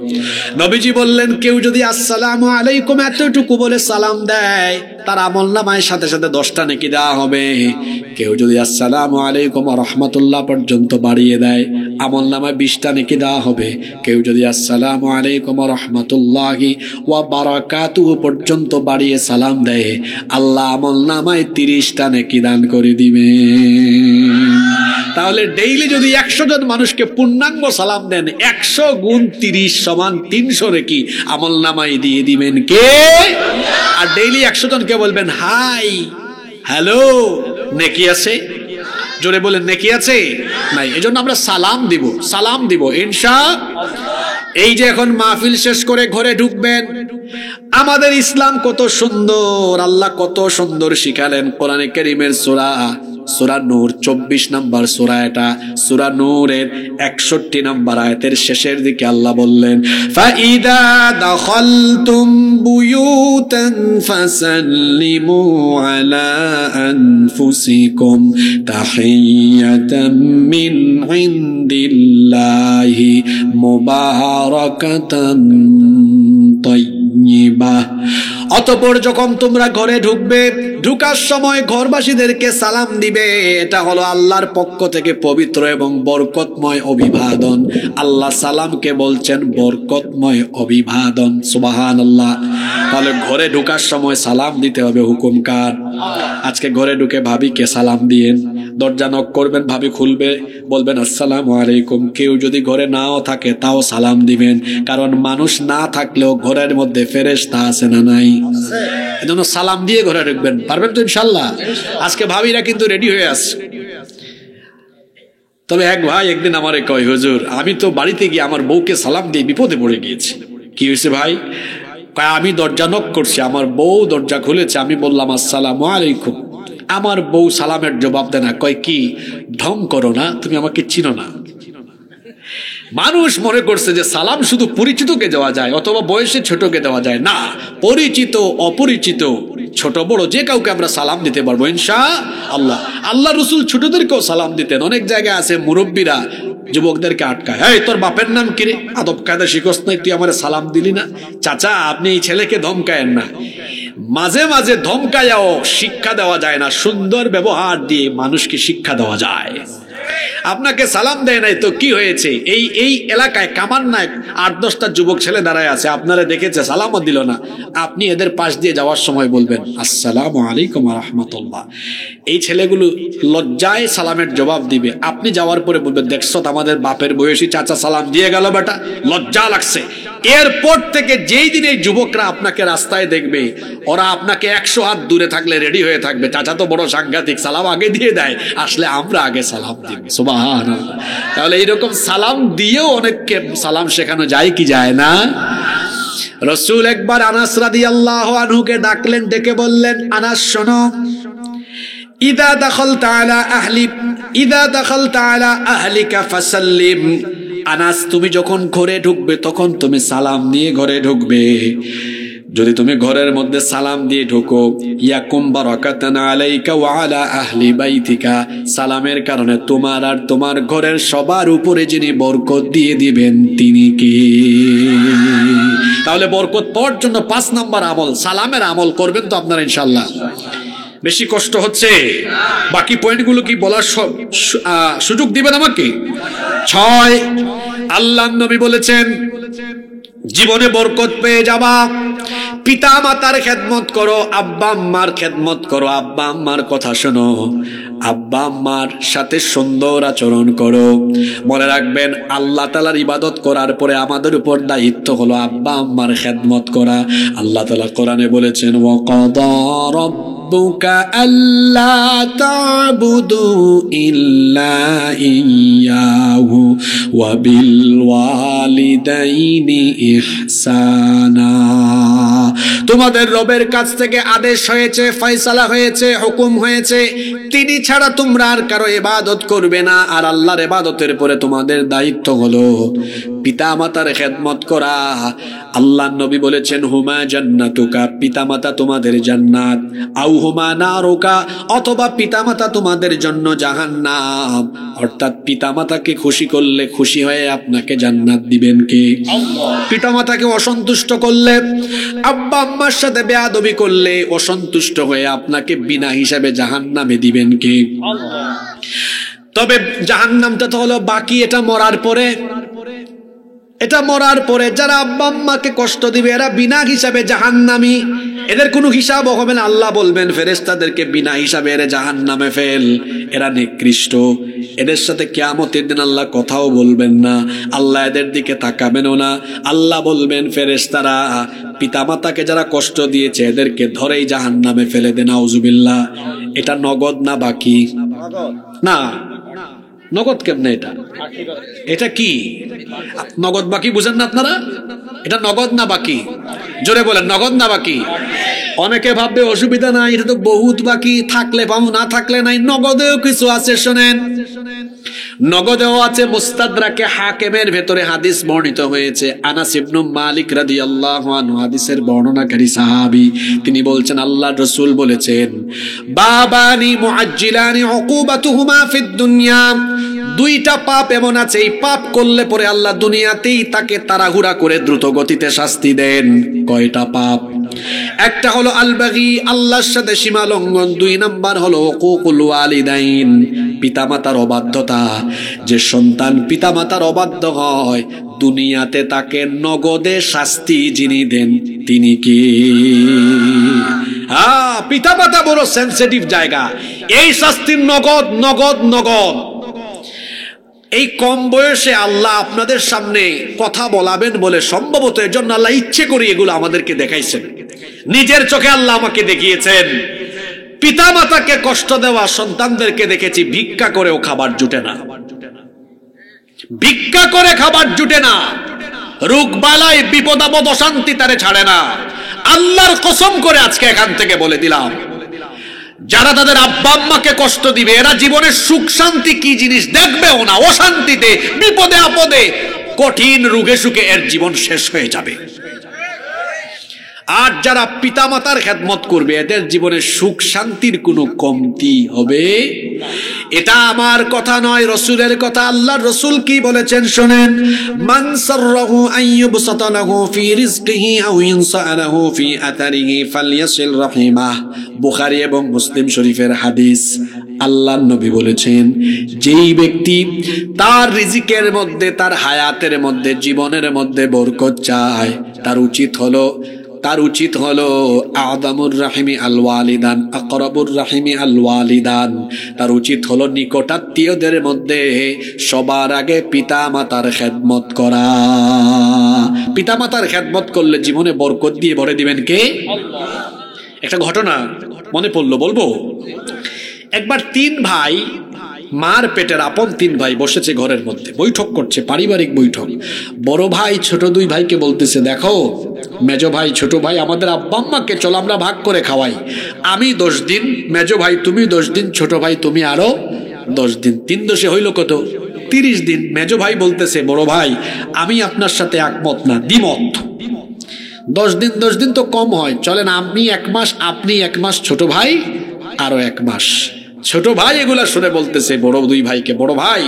নবীজি বললেন কেউ যদি আসসালামু আলাইকুম এতটুকু বলে সালাম দেয়, তার আমলনামায় সাথে সাথে 10টা নেকি দেওয়া হবে। কেউ যদি আসসালামু আলাইকুম ওয়া রাহমাতুল্লাহ পর্যন্ত বাড়িয়ে দেয়, আমলনামায় 20টা নেকি দেওয়া হবে। কেউ যদি আসসালামু আলাইকুম ওয়া রাহমাতুল্লাহি ওয়া বারাকাতুহু পর্যন্ত বাড়িয়ে সালাম দেয়, আল্লাহ আমলনামায় 30টা নেকি দান করে দিবে। তাহলে ডেইলি যদি 100 জন মানুষকে পূর্ণাঙ্গ সালাম দেন, 100 গুণ 30 সমান 300 নেকি আমলনামায় দিয়ে দিবেন কে? আর ডেইলি 100 জনকে বলবেন হাই হ্যালো, নেকি আছে? জোরে বলেন নেকি আছে? নাই। এজন্য আমরা সালাম দিব ইনশাআল্লাহ। এই যে এখন মাহফিল শেষ করে ঘরে ঢুকবেন, আমাদের ইসলাম কত সুন্দর, আল্লাহ কত সুন্দর শিখালেন। কোরআনে কারীমের সূরা নূর 24 নম্বর সূরা, এটা সূরা নূরের 61 নম্বর আয়াতের শেষের দিকে আল্লাহ বললেন ফাইদা দাখালতুম বুয়ুতান ফাসাল্লিমু আলা আনফুসিকুম তাহিয়াতাম মিন ইনদিল্লাহি মুবারাকাতান তাইয়্যিবা। অতঃপর যখন তোমরা ঘরে ঢুকবে, ঢুকার সময় ঘরবাসীদেরকে সালাম দিবে। এটা হলো আল্লাহর পক্ষ থেকে পবিত্র এবং বরকতময় অভিবাদন। আল্লাহ সালামকে বলছেন বরকতময় অভিবাদন। সুবহানাল্লাহ। তাহলে ঘরে ঢুকার সময় সালাম দিতে হবে, হুকুম কার? আজকে ঘরে ঢুকে ভাবিকে সালাম দিয়েন, দরজা নক করবেন, ভাবি খুলবে, বলবেন আসসালামু আলাইকুম। কেউ যদি ঘরে নাও থাকে তাও সালাম দিবেন, কারণ মানুষ না থাকলেও ঘরের মধ্যে ফেরেশতা আছে না নাই? এজন্য সালাম দিয়ে ঘরে ঢুকবেন। পারবেন তো ইনশাআল্লাহ? আজকে ভাবিরা কিন্তু রেডি হয়ে আছে। তবে এক ভাই একদিন আমারে কয়, হুজুর আমি তো বাড়িতে গিয়ে আমার বউকে সালাম দিয়ে বিপদে পড়ে গিয়েছি। কি হয়েছে ভাই? আমি দরজা নক করছি, আমার বউ দরজা খুলেছে, আমি বললাম আসসালামু আলাইকুম। আমার বউ সালামের জবাব দেয় না, কয় কি ঢং করো না, তুমি আমাকে চিনো না। মানুষ মনে করছে যে সালাম শুধু পরিচিতকে দেওয়া যায় অথবা বয়সে ছোটকে দেওয়া যায় না, পরিচিত অপরিচিত ছোট বড় যে কাউকে আমরা সালাম দিতে পারবো ইনশাআল্লাহ। আল্লাহ রাসূল ছোটদেরকেও সালাম দিতেন। অনেক জায়গায় আছে মুরব্বীরা যুবকদেরকে আটকায়, এই তোর বাপের নাম কি রে, আদব কায়দা শিখস নাই, তুই আমার সালাম দিলি না। চাচা আপনি এই ছেলেকে ধমকায়েন না। মাঝে মাঝে ধমকায়াও শিক্ষা দেওয়া যায় না, সুন্দর ব্যবহার দিয়ে মানুষকে শিক্ষা দেওয়া যায়। আপনাকে সালাম দেয় নাই তো কি হয়েছে? এই এলাকায় কামান্নায় 8-10টা যুবক ছেলে দাঁড়ায় আছে, আপনারা দেখেছে, সালামও দিল না। আপনি এদের পাশ দিয়ে যাওয়ার সময় বলবেন আসসালামু আলাইকুম ওয়া রাহমাতুল্লাহ। এই ছেলেগুলো লজ্জায় সালামের জবাব দিবে। আপনি যাওয়ার পরে বলবেন দেখছো আমাদের বাপের বয়সী চাচা সালাম দিয়ে গেল, বেটা লজ্জা লাগছে। এরপর থেকে যেই দিন এই যুবকরা আপনাকে রাস্তায় দেখবে, ওরা আপনাকে 100 হাত দূরে থাকলে রেডি হয়ে থাকবে, চাচা তো বড় সাংঘাতিক, সালাম আগে দিয়ে দেয়, আসলে আমরা আগে সালাম দিব। সুবহানাল্লাহ। তাহলে এইরকম সালাম দিয়েও অনেককে সালাম শেখানো যায় কি যায় না? রাসূল একবার আনাস রাদিয়াল্লাহু আনহুকে ডাকলেন, ডেকে বললেন আনাস শোনো, ইদা দাখালতা আলা আহলিকা ফাসাল্লিম। আনাস তুমি যখন ঘরে ঢুকবে তখন তুমি সালাম নিয়ে ঘরে ঢুকবে। যদি তুমি ঘরের মধ্যে সালাম দিয়ে ঢোকো, ইয়াকুম বারাকাতান আলাইকা ওয়া আলা আহলি বাইতিকা, সালামের কারণে তোমার আর তোমার ঘরের সবার উপরে যিনি বরকত দিয়ে দিবেন তিনি কে? তাহলে বরকত পাওয়ার জন্য 5 নাম্বার আমল সালামের আমল করবেন তো আপনারা ইনশাআল্লাহ। বেশি কষ্ট হচ্ছে? বাকি পয়েন্টগুলো কি বলার সুযোগ দিবেন আমাকে? 6, আল্লাহর নবী বলেছেন জীবনে বরকত পেয়ে যাবা, পিতা মাতার খেদমত করো, আব্বা আম্মার খেদমত করো, আব্বা আম্মার কথা শোনো, আব্বা আম্মার সাথে সুন্দর আচরণ করো। মনে রাখবেন আল্লাহ তাআলার ইবাদত করার পরে আমাদের উপর দায়িত্ব হলো আব্বা আম্মার খেদমত করা। আল্লাহ তাআলা কোরআনে বলেছেন ওয়াকাদা রাব্বুকা আল্লা তা'বুদু ইল্লা ইয়্যাহু ওয়া বিল ওয়ালিদাইনি ইহসানা। তোমাদের রবের কাছ থেকে আদেশ হয়েছে, ফয়সালা হয়েছে, হুকুম হয়েছে, তিনি ছাড়া তোমরা আর কারো ইবাদত করবে না। আর আল্লাহর ইবাদতের পরে তোমাদের দায়িত্ব হলো পিতামাতার খেদমত করা। আল্লাহর নবী বলেছেন হুমা জান্নাতুকা, পিতামাতা তোমাদের জান্নাত, আও হুমা নারুকা, অথবা পিতামাতা তোমাদের জন্য জাহান্নাম। অর্থাৎ পিতামাতাকে খুশি করলে খুশি হয়ে আপনাকে জান্নাত দিবেন কে? আল্লাহ। পিতামাতাকে অসন্তুষ্ট করলে, আব্বা আম্মার সাথে বেয়াদবি করলে অসন্তুষ্ট হয়ে আপনাকে বিনা হিসাবে জাহান্নামে দিবেন কে? আল্লাহ। তবে জাহান্নামটা তো হলো বাকি, এটা মরার পরে। এটা মরার পরে যারা আব্বা আম্মাকে কষ্ট দিবে এরা বিনা হিসাবে জাহান্নামী, এদের কোনো হিসাবও হবে না। আল্লাহ বলবেন ফেরেশতাদেরকে বিনা হিসাবে এরা জাহান্নামে ফেল, এরা নিকৃষ্ট, এদের সাথে কিয়ামতের দিন আল্লাহ কথাও বলবেন না, আল্লাহ এদের দিকে তাকাবেনও না। আল্লাহ বলবেন ফেরেশতারা পিতামাতাকে যারা কষ্ট দিয়েছে এদেরকে ধরেই জাহান্নামে ফেলে দেন, নাউজুবিল্লাহ। এটা নগদ না বাকি? না, নগদ কেমনে? এটা কি নগদ বাকি বুঝেন না আপনারা? এটা নগদ না বাকি? জোরে বলেন, নগদ না বাকি? অনেকে ভাববে অসুবিধা নাই, এটা তো বহুত বাকি, থাকলে পাবো না থাকলে নাই। নগদেও কিছু আছে, শোনেন। নগদেও আছে। মুস্তাদরাকে হাকিমের ভেতরে হাদিস বর্ণিত হয়েছে। আনাস ইবনে মালিক রাদিয়াল্লাহু আনহু হাদিসের বর্ণনাকারী সাহাবী, তিনি বলছেন আল্লাহর রাসূল বলেছেন বাবানি মুআজ্জিলানি উকুবাতুহুমা ফিদ দুনিয়া, দুইটা পাপ এমন আছে এই পাপ করলে পরে আল্লাহ দুনিয়াতেই তাকে তাড়াহুড়া করে দ্রুত গতিতে শাস্তি দেন। কয়টা পাপ? একটা হলো আল বাগী, আল্লাহর সাথে সীমা লঙ্ঘন। 2 নাম্বার হলো উকুকুল ওয়ালিদাইন, পিতামাতার অবাধ্যতা। যে সন্তান পিতামাতার অবাধ্য হয় দুনিয়াতে তাকে নগদে শাস্তি যিনি দেন তিনি কি? পিতামাতা বড় সেনসিটিভ জায়গা, এই শাস্তির নগদ নগদ নগদ। এই কম বয়সে আল্লাহ আপনাদের সামনে কথা বলাবেন বলে সম্ভবত এর জন্য আল্লাহ ইচ্ছে করে এগুলো আমাদেরকে দেখাইছেন। নিজের চোখে আল্লাহ আমাকে দেখিয়েছেন পিতামাতাকে কষ্ট দেওয়া সন্তানদেরকে দেখেছি ভিক্ষা করেও খাবার জুটে না, ভিক্ষা করে খাবার জুটে না, রোগ বালাই বিপদ আপদ অশান্তি তারে ছাড়ে না। আল্লাহর কসম করে আজকে এখান থেকে বলে দিলাম, যারা তাদের আব্বা আম্মাকে কষ্ট দিবে এরা জীবনের সুখ শান্তি কি জিনিস দেখবেও না। অশান্তিতে, বিপদে আপদে, কঠিন রোগে সুখে এর জীবন শেষ হয়ে যাবে। আর যারা পিতামাতার খেদমত করবে এদের জীবনে সুখ শান্তির কোনো কমতি হবে। এটা আমার কথা নয়, রাসূলের কথা। আল্লাহর রাসূল কি বলেছেন শোনেন, মান সাররাহু আইয়ুবসাতা লাহু ফি রিজকিহি আও ইনসালাহু ফি আতারিহি ফালইয়াসিল রাহিমাহ। বুখারী এবং মুসলিম শরীফের হাদিস। আল্লাহর নবী বলেছেন যেই ব্যক্তি তার রিজিকের মধ্যে, তার হায়াতের মধ্যে, জীবনের মধ্যে বরকত চায় তার উচিত হলো আদামুর রাহিমি আল ওয়ালিদান, আকরাবুর রাহিমি আল ওয়ালিদান। তার উচিত হলো নিকটাত্মীয়দের মধ্যে সবার আগে পিতামাতার খেদমত করা। পিতামাতার খেদমত করলে জীবনে বরকত দিয়ে ভরে দিবেন কে? আল্লাহ। একটা ঘটনা মনে পড়লো, বলবো। একবার 3 ভাই, মার পেটের আপন 3 ভাই বসেছে ঘরের মধ্যে, বৈঠক করছে, পারিবারিক বৈঠক। বড় ভাই ছোট 2 ভাইকে বলতেছে, দেখো মেজো ভাই ছোট ভাই আমাদের আব্বা আম্মাকে চলো আমরা ভাগ করে খাওয়াই। আমি 10 দিন, মেজো ভাই তুমি 10 দিন, ছোট ভাই তুমি আরো 10 দিন। 3 দশে হইল কত? 30 দিন। মেজো ভাই বলতেছে বড় ভাই আমি আপনার সাথে একমত না, দ্বিমত। 10 দিন তো কম হয়, চলেন আমি 1 মাস, আপনি 1 মাস, ছোট ভাই আরো 1 মাস। ছোট ভাই এগুলা শুনে বলতেছে বড় 2 ভাইকে, বড় ভাই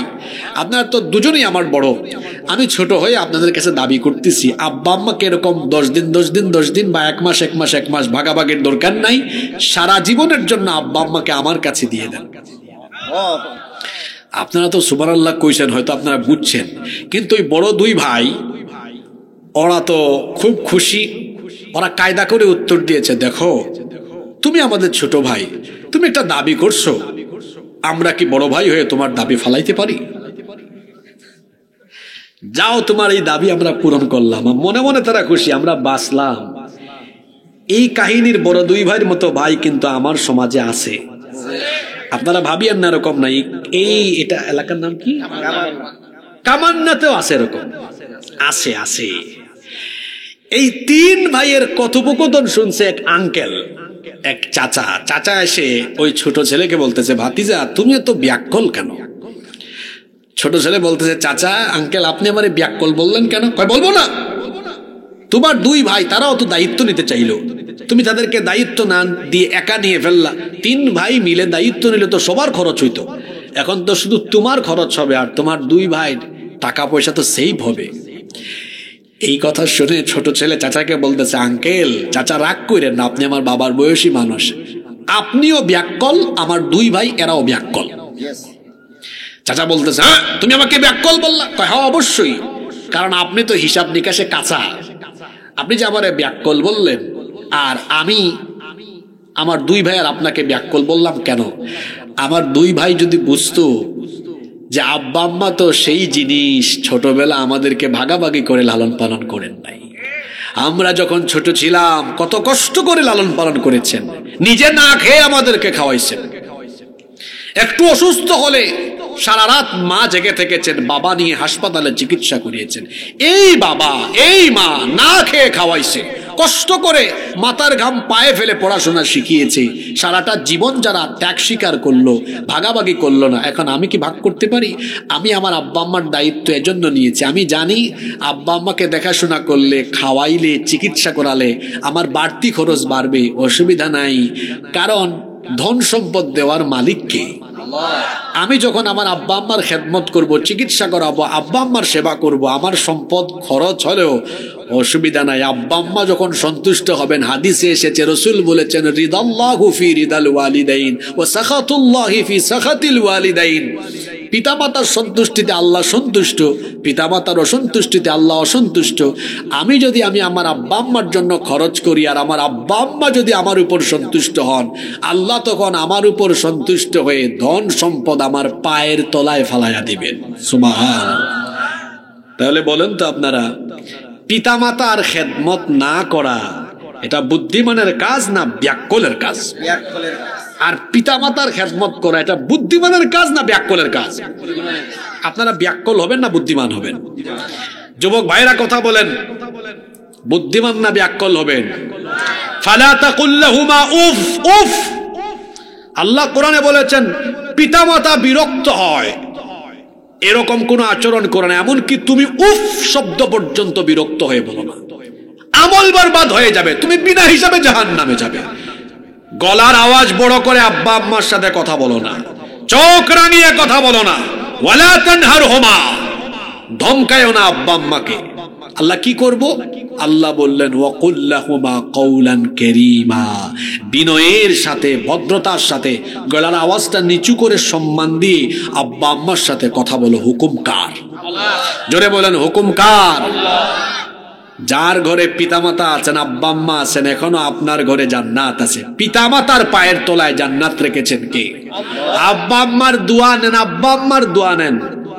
আপনারা তো দুজনেই আমার বড়, আমি ছোট হয়ে আপনাদের কাছে দাবি করতেছি আব্বা আম্মাকে এরকম 10 দিন বা 1 মাস 1 মাস 1 মাস ভাগাভাগির দরকার নাই, সারা জীবনের জন্য আব্বা আম্মাকে আমার কাছে দিয়ে দেন। আপনারা তো সুবহানাল্লাহ কইছেন, হয়তো আপনারা বুঝছেন, কিন্তু ওই বড় 2 ভাই ওরা তো খুব খুশি। ওরা কায়দা করে উত্তর দিয়েছে, দেখো তুমি আমাদের ছোট ভাই, তুমি একটা দাবি করছো, আমরা কি বড় ভাই হয়ে তোমার দাবি ফালাইতে পারি? যাও তোমার এই দাবি আমরা পূরণ করলাম। মনে মনে তারা খুশি, আমরা বাঁচলাম। এই কাহিনীর বড় 2 ভাইয়ের মতো ভাই কিন্তু আমার সমাজে আছে। আপনারা ভাবিয়েন না এরকম নাই। এই এটা এলাকার নাম কি, কামান্নাতেও আছে, এরকম আছে আছে। এই 3 ভাইয়ের কথোপকথন শুনছে এক আঙ্কেল, এক চাচা এসে ওই ছোট ছেলেকে বলতেছে, ভাতিজা তুমি এত ব্যাককল কেন? ছোট ছেলে বলতেছে, চাচা আঙ্কেল আপনি আমারে ব্যাককল বললেন কেন? কয় বলবো না, তোমার 2 ভাই তারাও তো দায়িত্ব নিতে চাইলো, তুমি তাদেরকে দায়িত্ব না দিয়ে একা নিয়ে ফেললা। 3 ভাই মিলে দায়িত্ব নিলে তো সবার খরচ হইতো, এখন তো শুধু তোমার খরচ হবে, আর তোমার 2 ভাইয়ের টাকা পয়সা তো সেভ হবে। এই কথা শুনে ছোট ছেলে চাচাকে বলতেছে, আঙ্কেল চাচা রাগ করেন না, আপনি আমার বাবার বয়সী মানুষ, আপনিও ব্যাককল, আমার 2 ভাই এরাও ব্যাককল। চাচা বলতেছে, হ্যাঁ তুমি আমাকে ব্যাককল বললা? হ্যাঁ অবশ্যই, কারণ আপনি তো হিসাব নিকাশে কাঁচা, আপনি যে আমারে ব্যাককল বললেন, আর আমি আমার 2 ভাই আর আপনাকে ব্যাককল বললাম কেন? আমার 2 ভাই যদি বুঝতো যে আব্বা আম্মা তো সেই জিনিস ছোটবেলা আমাদেরকে ভাগাভাগি করে লালন পালন করেন নাই, আমরা যখন ছোট ছিলাম কত কষ্ট করে লালন পালন করেছেন, নিজে না খেয়ে আমাদেরকে খাওয়াইছেন, একটু অসুস্থ হলে সারা রাত মা জেগে থেকেছেন, বাবা নিয়ে হাসপাতালে চিকিৎসা করিয়েছেন, এই বাবা এই মা না খেয়ে খাওয়াইছে, কষ্ট করে মাথার ঘাম পায়ে ফেলে পড়াশোনা শিখিয়েছে, সারাটা জীবন যারা ত্যাগ স্বীকার করলো, ভাগাভাগি করলো না, এখন আমি কি ভাগ করতে পারি? আমি আমার আব্বা আম্মার দায়িত্ব এজন্য নিয়েছি, আমি জানি আব্বা আম্মাকে দেখাশোনা করলে, খাওয়াইলে, চিকিৎসা করালে আমার বাড়তি খরচ বাড়বে, অসুবিধা নাই, কারণ ধন সম্পদ দেওয়ার মালিক কে? আমি যখন আমার আব্বা আম্মার খেদমত করব, চিকিৎসা করাবো, আব্বা আম্মার সেবা করব, আমার সম্পদ খরচ হলেও অসুবিধা নাই, আব্বা আম্মা যখন সন্তুষ্ট হবেন। হাদিসে এসেছে, রাসূল বলেছেন, রিদাল্লাহু ফি রিদাল ওয়ালিদাইন ওয়া সাখাতুল্লাহি ফি সাখাতিল ওয়ালিদাইন। পিতামাতার সন্তুষ্টিতে আল্লাহ সন্তুষ্ট, পিতামাতার অসন্তুষ্টিতে আল্লাহ অসন্তুষ্ট। আমি আমার আব্বা আম্মার জন্য খরচ করি, আর আমার আব্বা আম্মা যদি আমার উপর সন্তুষ্ট হন, আল্লাহ তখন আমার উপর সন্তুষ্ট হয়ে ধন সম্পদ আমার পায়ের তলায় ফালাইয়া দিবেন। সুবহানাল্লাহ। তাহলে বলেন তো আপনারা, পিতামাতার খেদমত না করা এটা বুদ্ধিমানের কাজ না ব্যাককলের কাজ? আর পিতামাতার খেদমত করা এটা বুদ্ধিমানের কাজ না ব্যাককলের কাজ? আপনারা ব্যাককল হবেন না বুদ্ধিমান হবেন? যুবক ভাইরা কথা বলেন, বুদ্ধিমান না ব্যাককল হবেন? ফালা তাকুল লাহুমা উফ উফ। আল্লাহ কোরআনে বলেছেন পিতামাতা বিরক্ত হয় এরকম কোন আচরণ করে না, এমনকি তুমি উফ শব্দ পর্যন্ত বিরক্ত হয়ে বলো না, আমল বরবাদ হয়ে যাবে, তুমি বিনা হিসাবে জাহান্নামে যাবে। গলার আওয়াজ বড় করে আব্বা আম্মার সাথে কথা বলো না, চোখ রাঙিয়ে কথা বলো না, ওয়ালা তানহারহুমা, ধমকায়ও না আব্বা আম্মাকে। আল্লাহ কি করব? আল্লাহ বললেন ওয়াকুল লাহুমা কওলান কারীমা, বিনয়ের সাথে, ভদ্রতার সাথে, গলার আওয়াজটা নিচু করে সম্মান দিয়ে আব্বা আম্মার সাথে কথা বলো। হুকুম কার? জোরে বলেন হুকুম কার? যার ঘরে পিতামাতা আছেন, আব্বা আম্মা আছেন, এখনো আপনার ঘরে জান্নাত আছে। পিতামাতার পায়ের তলায় জান্নাত রেখেছেন কে? আব্বা আম্মার দোয়া নেন, আব্বা আম্মার দোয়া নেন।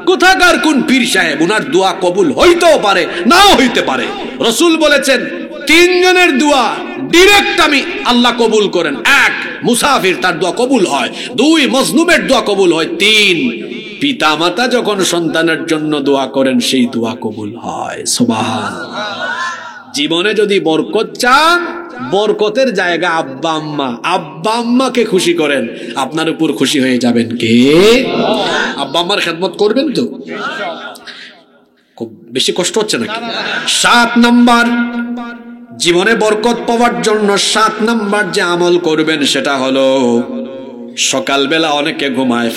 কোথাকার কোন পীর সাহেব, উনার দোয়া কবুল হইতেও পারে, নাও হইতে পারে। রাসূল বলেছেন 3 জনের দোয়া ডাইরেক্ট আমি আল্লাহ কবুল করেন। 1 মুসাফির, তার দোয়া কবুল হয়। 2 মজলুমের দোয়া কবুল হয়। 3 পিতামাতা যখন সন্তানের জন্য দোয়া করেন, সেই দোয়া কবুল হয়। সুবহানাল্লাহ। জীবনে যদি বরকত চান, বরকতের জায়গা আব্বা আম্মা। আব্বা আম্মাকে খুশি করেন, আপনার উপর খুশি হয়ে যাবেন কে? আব্বা আম্মার খেদমত করবেন তো? খুব বেশি কষ্ট হচ্ছে নাকি? 7 নাম্বার, জীবনে বরকত পাওয়ার জন্য 7 নাম্বার যে আমল করবেন সেটা হলো সকালবেলা অনেকে ঘুমায়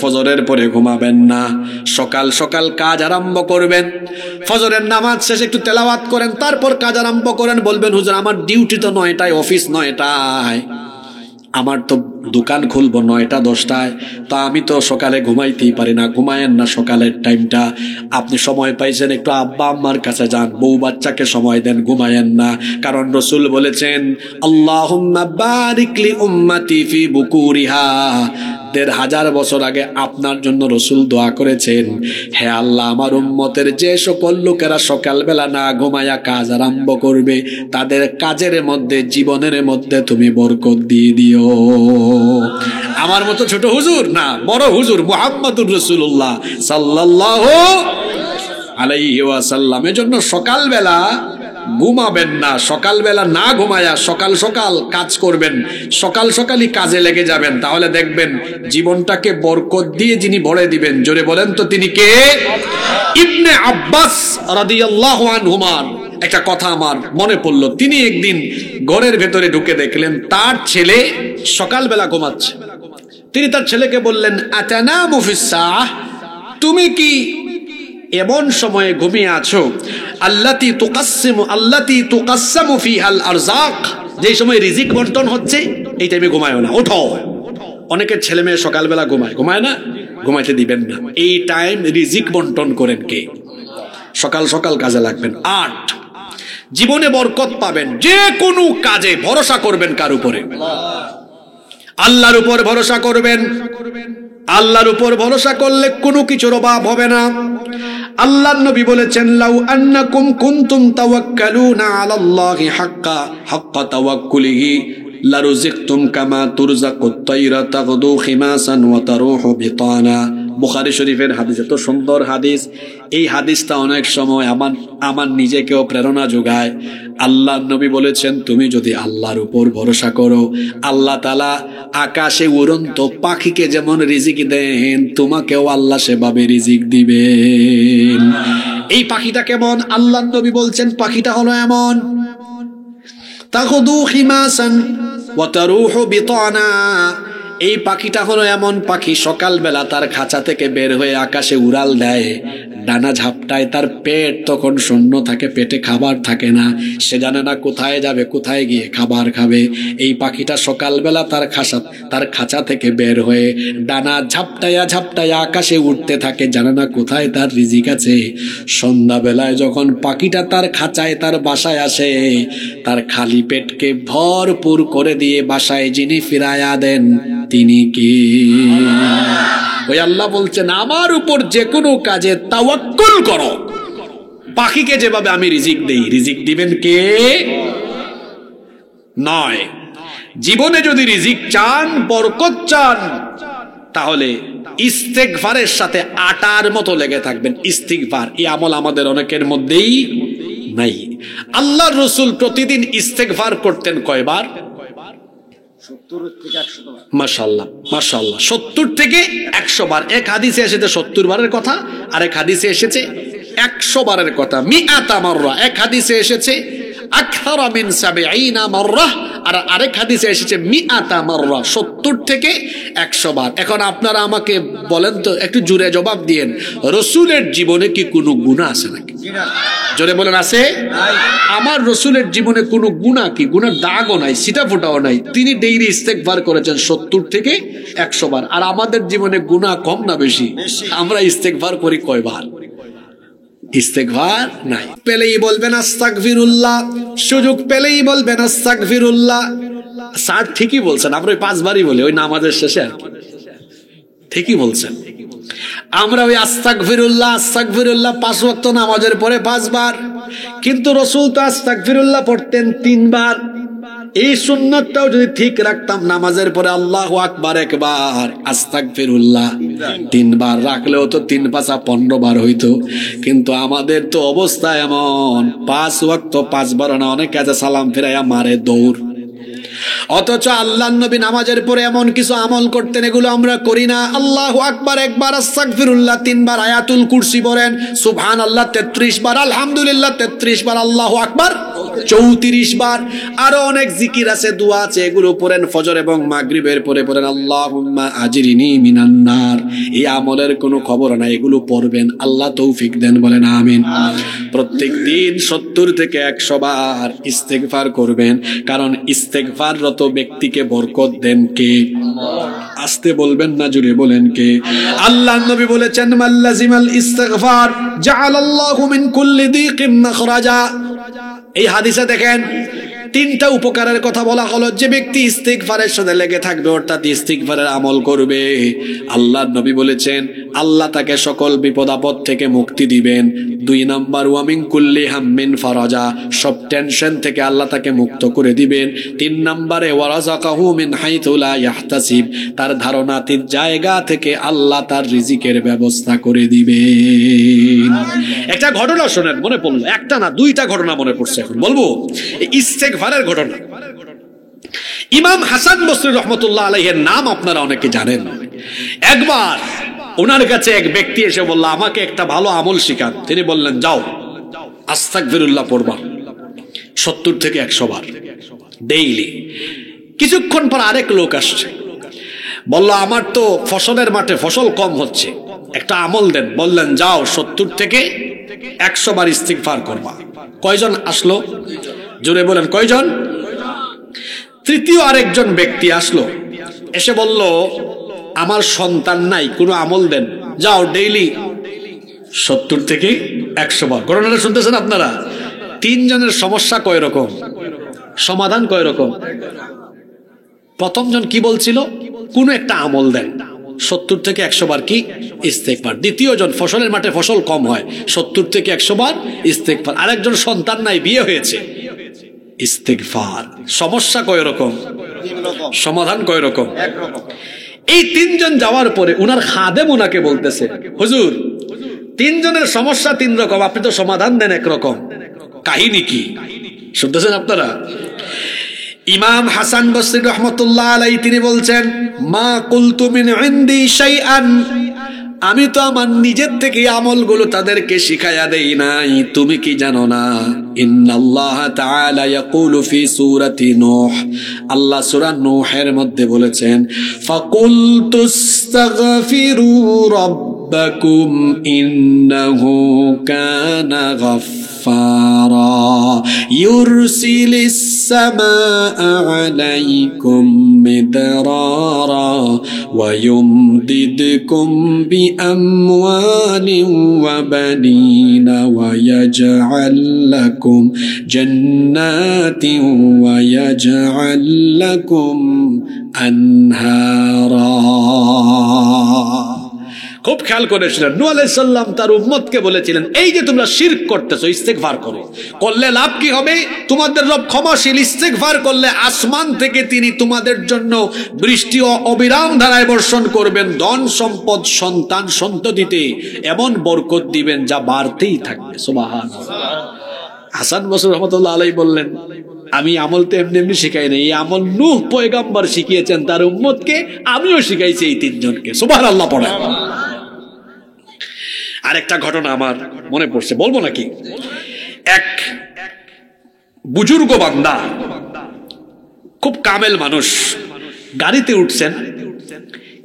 ফজরের পরে ঘুমাবেন না, সকাল সকাল কাজ আরম্ভ করবেন। ফজরের নামাজ শেষে একটু তেলাওয়াত করেন, তারপর কাজ আরম্ভ করেন। বলবেন হুজুর আমার ডিউটি তো 9টায়, অফিস 9টায়, আমার তো দোকান খুলবো 9টা 10টায়, তা আমি তো সকালে ঘুমাইতেই পারি না। ঘুমায়েন না সকালের টাইমটা, আপনি সময় পাইছেন একটু আব্বা আম্মার কাছে যান, বউ বাচ্চাকে সময় দেন, ঘুমায়েন না। কারণ রসুল বলেছেন আল্লাহুম্মা বারিক লি উম্মতি ফি বুকুরিহা। 1500 বছর আগে আপনার জন্য রসুল দোয়া করেছেন, হে আল্লাহ আমার উম্মতের যে সকল লোকেরা সকালবেলা না ঘুমায়া কাজ আরম্ভ করবে তাদের কাজের মধ্যে, জীবনের মধ্যে তুমি বরকত দিয়ে দিও। আমার মতো ছোট হুজুর না, বড় হুজুর মুহাম্মদুর রাসূলুল্লাহ সাল্লাল্লাহু আলাইহি ওয়াসাল্লাম। এজন্য সকালবেলা ঘুমাবেন না, সকালবেলা না ঘুমায়া সকাল সকাল কাজ করবেন, সকাল সকালই কাজে লেগে যাবেন। তাহলে দেখবেন জীবনটাকে বরকত দিয়ে যিনি ভরে দিবেন। জোরে বলেন তো তিনি কে? ইবনে আব্বাস রাদিয়াল্লাহু আনহুমা একটা কথা আমার মনে পড়লো। তিনি একদিন ঘরের ভেতরে ঢুকে দেখলেন তার ছেলে সকালবেলা ঘুমাচ্ছে। তিনি তার ছেলেকে বললেন আতানামু ফিস সাআহ, তুমি কি এমন সময়ে ঘুমিয়ে আছো আল্লাতী তুকাসসামু ফিহাল আরযাক, যে সময় রিজিক বন্টন হচ্ছে, এই টাইমে ঘুমায়ো না, ওঠো। অনেকের ছেলে মেয়ে সকালবেলা ঘুমায় না, ঘুমাইতে দিবেন না। এই টাইম রিজিক বন্টন করেন কে? সকাল সকাল কাজে লাগবেন। 8, জীবনে বরকত পাবেন। যে কোনো কাজে ভরসা করবেন কার উপরে? আল্লাহর উপর ভরসা করবেন। আল্লাহর উপর ভরসা করলে কোনো কিছুর অভাব হবে না। আল্লাহর নবী বলেছেন লাউ আন্নাকুম কুনতুম তাওয়াক্কালুনা আলাল্লাহি হাক্কা তাওয়াক্কুলিহি লারুযিকতুম কামা তুরযাকুত তায়রা তাগদু খিমাসান ওয়া তারুহু বিতানা। বুখারী শরীফের হাদিস, এত সুন্দর হাদিস। এই হাদিসটা অনেক সময় আমার নিজেকেও প্রেরণা যোগায়। আল্লাহর নবী বলেছেন তুমি যদি আল্লাহর উপর ভরসা করো, আল্লাহ তাআলা আকাশে উড়ন্ত পাখিকে যেমন রিজিক দেন, তোমাকেও আল্লাহ সেভাবে রিজিক দিবেন। এই পাখিটা কেমন? আল্লাহর নবী বলছেন পাখিটা হলো এমন, তাগদু খিমাসান ওয়া তারুহু বিতানা। এই পাখিটা হলো এমন পাখি সকালবেলা তার খাঁচা থেকে বের হয়ে আকাশে উড়াল দেয়, ডানা ঝাপটায়, তার পেট তখন শূন্য থাকে, পেটে খাবার থাকে না, সে জানে না কোথায় যাবে, কোথায় গিয়ে খাবার খাবে। এই পাখিটা সকালবেলা তার খাঁচা থেকে বের হয়ে ডানা ঝাপটায়া আকাশে উঠতে থাকে, জানে না কোথায় তার রিজিক আছে। সন্ধ্যাবেলায় যখন পাখিটা তার খাঁচায়, তার বাসায় আসে, তার খালি পেটকে ভরপুর করে দিয়ে বাসায় যিনি ফিরায়া দেন তিনি কি? ওই আল্লাহ বলছেন আমার উপর যে কোনো কাজে তাওয়াক্কুল করো। পাখিকে যেভাবে আমি রিজিক দেই, রিজিক দিবেন কে? নয়। জীবনে যদি রিজিক চান, বরকত চান, তাহলে ইস্তেগফারের সাথে আটার মতো লেগে থাকবেন। ইস্তিগফার, এই আমল আমাদের অনেকের মধ্যেই নাই। আল্লাহর রাসূল প্রতিদিন ইস্তেগফার করতেন কয়বার? 70 থেকে 100 বার। মাশাআল্লাহ মাশাআল্লাহ, 70 থেকে 100 বার। এক হাদিসে এসেছে 70 বারের কথা, আর এক হাদিসে এসেছে 100 বারের কথা। মিআতা মাররা, এক হাদিসে এসেছে আকথারা মিন 70 মাররা, আর আরেক হাদিসে এসেছে মিআতা মাররা, 70 থেকে 100 বার। এখন আপনারা আমাকে বলেন তো, একটু জোরে জবাব দিয়েন, রাসূলের জীবনে কি কোনো গুনাহ আছে নাকি? জোরে বলেন আছে? আমার রাসূলের জীবনে কোনো গুনাহ কি? গুনার দাগও নাই, সিটা ফোটাও নাই। তিনি ডেইলি ইস্তেগফার করেছেন 70 থেকে 100 বার। আর আমাদের জীবনে গুনাহ কম না বেশি? আমরা ইস্তেগফার করি কয়বার? ইস্তেগফার নাই। পেলেই বলবেন আস্তাগফিরুল্লাহ, সুযোগ পেলেই বলবেন আস্তাগফিরুল্লাহ। স্যার ঠিকই বলছেন, আমরা ওই 5 বারই বলি, ওই নামাজের শেষে আর কি। ঠিকই বলছেন, আমরা ওই আস্তাগফিরুল্লাহ 5 ওয়াক্ত নামাজের পরে 5 বার, কিন্তু রাসূল তো আস্তাগফিরুল্লাহ পড়তেন 3 বার। এই সুন্নতটাও যদি ঠিক রাখতাম, নামাজের পরে আল্লাহু আকবার একবার, আস্তাগফিরুল্লাহ 3 বার রাখলেও তো 3 পাঁচা 15 বার হইতো। কিন্তু আমাদের তো অবস্থা এমন, 5 ওয়াক্ত 5 বার না, অনেক কাজে সালাম ফিরাইয়া মারে দৌড়। অথচ আল্লাহ নবী নামাজের পরে এমন কিছু আমল করতেন, এগুলো আমরা করি না। আল্লাহু আকবার একবার, আস্তাগফিরুল্লাহ 3 বার, আয়াতুল কুরসি পড়েন, সুবহানাল্লাহ 33 বার, আলহামদুলিল্লাহ 33 বার, আল্লাহু আকবার 34 বার। আরো অনেক জিকির আছে, দোয়া আছে, এগুলো পড়েন। ফজর এবং মাগরিবের পরে পড়েন আল্লাহুম্মা আজরিনি মিনান নার। এই আমলের কোনো খবর নাই, এগুলো পড়বেন, আল্লাহ তৌফিক দেন, বলেন আমিন। প্রত্যেক দিন 70 থেকে 100 বার ইস্তেগফার করবেন, কারণ ইস্তেগফাররত ব্যক্তিকে বরকত দেন কে? আস্তে বলবেন না, জুড়ে বলেন কে? আল্লাহ নবী বলেছেন, মাল্লাজিমাল ইস্তেগফার জাআলাল্লাহু মিন কুল্লি দিকিন মাখরাজা। এই হাদিসে দেখেন 3টা উপকারের কথা বলা হলো। যে ব্যক্তি ইস্তিগফারের সাথে লেগে থাকবে, অর্থাৎ ইস্তিগফারের আমল করবে, আল্লাহর নবী বলেছেন আল্লাহ তাকে সকল বিপদ আপদ থেকে মুক্তি দিবেন। 2 নাম্বার, ওয়া মিন কুল্লি হাম্মিন ফারাজা, সব টেনশন থেকে আল্লাহ তাকে মুক্ত করে দিবেন। 3 নম্বরে, ওয়া রাযাকাহু মিন হাইথু লা ইয়াহতাসিব, তার ধারণাতীত জায়গা থেকে আল্লাহ তার রিজিকের ব্যবস্থা করে দিবেন। একটা ঘটনা শোনেন, মনে পড়লো, একটা না 2টা ঘটনা মনে পড়ছে, এখন বলবো। ইস্তেগফারের ঘটনা। ইমাম হাসান বসরি রহমতুল্লাহ আলাইহির নাম আপনারা অনেকে জানেন। একবার ওনার কাছে এক ব্যক্তি এসে বলল, আমাকে একটা ভালো আমল শিখান। তিনি বললেন, যাও আস্তাগফিরুল্লাহ পড়বা 70 থেকে 100 বার ডেইলি। কিছুক্ষণ পর আরেক লোক আসছে, বলল, আমার তো ফসলের মাঠে ফসল কম হচ্ছে, একটা আমল দেন। বললেন, যাও 70 থেকে 100 বার ইস্তিগফার করবা। কয়জন আসলো? জোরে বলেন, কয়জন? তৃতীয় আরেকজন ব্যক্তি আসলো, এসে বলল, আমার সন্তান নাই, কোনো আমল দেন। যাও ডেইলি 70 থেকে 100 বার। ঘটনাটা শুনতেছেন আপনারা? 3 জনের সমস্যা কয় রকম, সমাধান কয় রকম? প্রথম জন কি বলছিল? কোন একটা আমল দেন, 70 থেকে 100 বার কি ইস্তেগফার। দ্বিতীয় জন, ফসলের মাঠে ফসল কম হয়, 70 থেকে 100 বার ইস্তেগফার। আরেকজন, সন্তান নাই, বিয়ে হয়েছে, ইস্তেগফার। সমস্যা কয় রকম, সমাধান কয় রকম? এই 3 জন যাওয়ার পরে উনার খাদেম উনাকে বলতেছে, হুজুর 3 জনের সমস্যা 3 রকম, আপনি তো সমাধান দেন একরকম, কাহিনী কি? শুনতেছেন আপনারা? ইমাম হাসান বসরি রহমতুল্লাহ আলাইহি তিনি বলছেন, মা কুলতু মিন ইনদি শাইআন, আমি তো আমার নিজের থেকে আমলগুলো তাদেরকে শিখায়া দেই নাই। তুমি কি জানো না? ইন্নাল্লাহ তাআলা ইয়াকুলু ফি সূরাতি নূহ, আল্লাহ সূরা নূহের মধ্যে বলেছেন, ফাকুলতুস্তাগফিরু রাব্বাকুম ইন্নাহু কানা গাফফারা ইউরসিলিস সামাআ আলাইকুম মিদরারা ওয়া ইউমদিদকুম বিআমওয়ালিন ওয়া বানিনা ওয়া ইয়াজআল লাকুম জান্নাতিন ওয়া ইয়াজআল লাকুম আনহারা। খুব খেয়াল করেছিলেন, নূহ আলাইহিস সালাম তার উম্মতকে বলেছিলেন, এই যে তোমরা শিরক করতেছো, ইস্তেগফার করো। করলে লাভ কি হবে? তোমাদের রব ক্ষমাশীল। ইস্তেগফার করলে আসমান থেকে তিনি তোমাদের জন্য বৃষ্টি ও অবিরাম ধারায় বর্ষণ করবেন, ধন সম্পদ, সন্তান সন্ততিতে এমন বরকত দিবেন যা বাড়তেই থাকবে। সুবহানাল্লাহ। হাসান বসরি রহমাতুল্লাহ আলাইহি বললেন, আমি আমল তো এমনি এমনি শিখাই না, এই আমল নূহ পয়গম্বর শিখিয়েছেন তার উম্মতকে, আমিও শিখাইছি এই 3 জনকে। সুবহানাল্লাহ পড়ে। আরেকটা ঘটনা আমার মনে পড়ছে, বলবো নাকি? এক বুজুর্গ বান্দা, খুব কামেল মানুষ, গাড়িতে উঠছেন,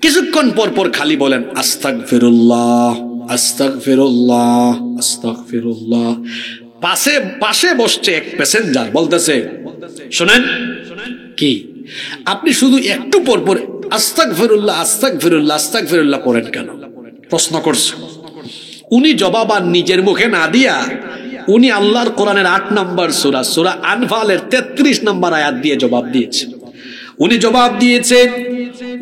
কিছুক্ষণ পর পর খালি বলেন আস্তাগফিরুল্লাহ আস্তাগফিরুল্লাহ আস্তাগফিরুল্লাহ। পাশে বসছে এক প্যাসেঞ্জার, বলতেছে, শোনেন, কি আপনি শুধু একটু পর পর আস্তাগফিরুল্লাহ আস্তাগফিরুল্লাহ আস্তাগফিরুল্লাহ পড়েন কেন? প্রশ্ন করছে। উনি জবাব আর নিজের মুখে না দিয়া উনি আল্লাহর কোরআনের 8 নম্বর সূরা, সূরা আনফালের 33 নম্বর আয়াত দিয়ে জবাব দিয়েছে। উনি জবাব দিয়েছে,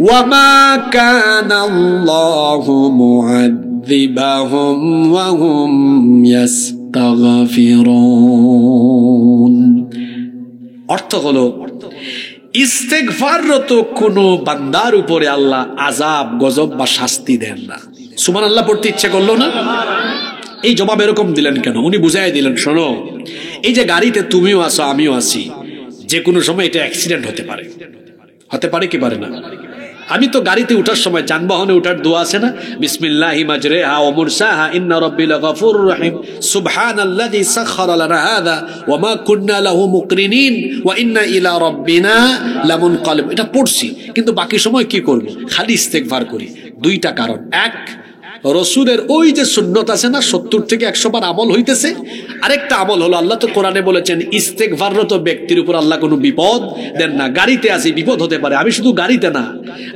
ওয়া মা কানাল্লাহু মুআযযিবাহুম ওয়া হুম ইস্তাগফিরুন। অর্থ হলো, ইস্তেগফাররত কোন বান্দার উপরে আল্লাহ আযাব, গজব বা শাস্তি দেন না। সুবহানাল্লাহ পড়তে ইচ্ছে করলো না? এই জবাব এরকম দিলেন কেন? উনি বুঝাই দিলেন, শোনো, এই যে গাড়িতে তুমিও আছো আমিও আছি, যে কোনো সময় এটা অ্যাক্সিডেন্ট হতে পারে কি পারে না? আমি তো গাড়িতে উঠার সময় যানবাহনে উঠার দোয়া আছে না, বিসমিল্লাহি মাজরিহা ওয়া মুরসাহা ইন্না রাব্বি লাগাফুরুর রহিম সুবহানাল্লাযী সাখখারা লানা হাযা ওয়া মা কুন্না লাহু মুকরিনিন ওয়া ইন্না ইলা রাব্বিনা লামুনকালিব। এটা পড়ছি, কিন্তু বাকি সময় কি করব? খালি ইস্তেগফার করি। দুইটা কারণ। এক, রসুলের ওই যে সুন্নত আছে না 70 থেকে 100 বার আমল হইতেছে। আরেকটা আমল হলো, আল্লাহ তো কোরআনে বলেছেন ইস্তেগফাররত ব্যক্তির উপর আল্লাহ কোনো বিপদ দেন না। গাড়িতে আসি বিপদ হতে পারে, আমি শুধু গাড়িতে না,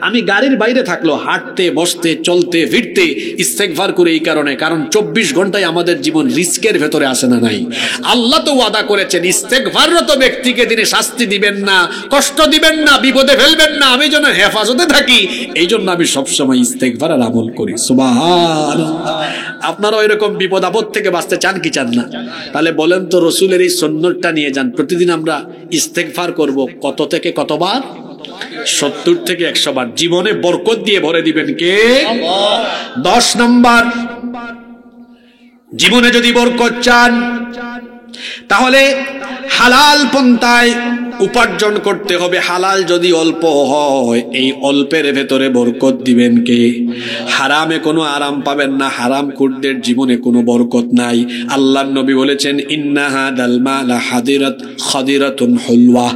আমি গাড়ির বাইরে থাকলো হাঁটতে বসতে চলতে ফিরতে ইস্তেগফার করে, এই কারণে, কারণ 24 ঘন্টায় আমাদের জীবন রিস্কের ভেতরে আসে না নাই? আল্লাহ তো ওয়াদা করেছেন ইস্তেগফাররত ব্যক্তিকে তিনি শাস্তি দিবেন না, কষ্ট দিবেন না, বিপদে ফেলবেন না, আমি যেন হেফাজতে থাকি। এই জন্য আমি সবসময় ইস্তেগফারের আমল করি। সুবহানাল্লাহ। আপনারা এরকম বিপদ আপদ থেকে বাঁচতে চান কি চান না? তাহলে বলেন তো, রসুলের এই সুন্নতটা নিয়ে যান। প্রতিদিন আমরা ইস্তেগফার করব কত থেকে কতবার? 70 থেকে 100 বার। জীবনে বরকত দিয়ে ভরে দিবেন কে? 10 নম্বর, জীবনে যদি বরকত চান তাহলে হালাল পন্থায় উপার্জন করতে হবে। হালাল যদি অল্প হয়, এই অল্পের ভেতরে বরকত দিবেন কে? হারামে কোনো আরাম পাবেন না। হারাম খুরদের জীবনে কোনো বরকত নাই। আল্লাহর নবী বলেছেন ইন্না হাদাল মালা খাদিরাতুন হুলওয়া।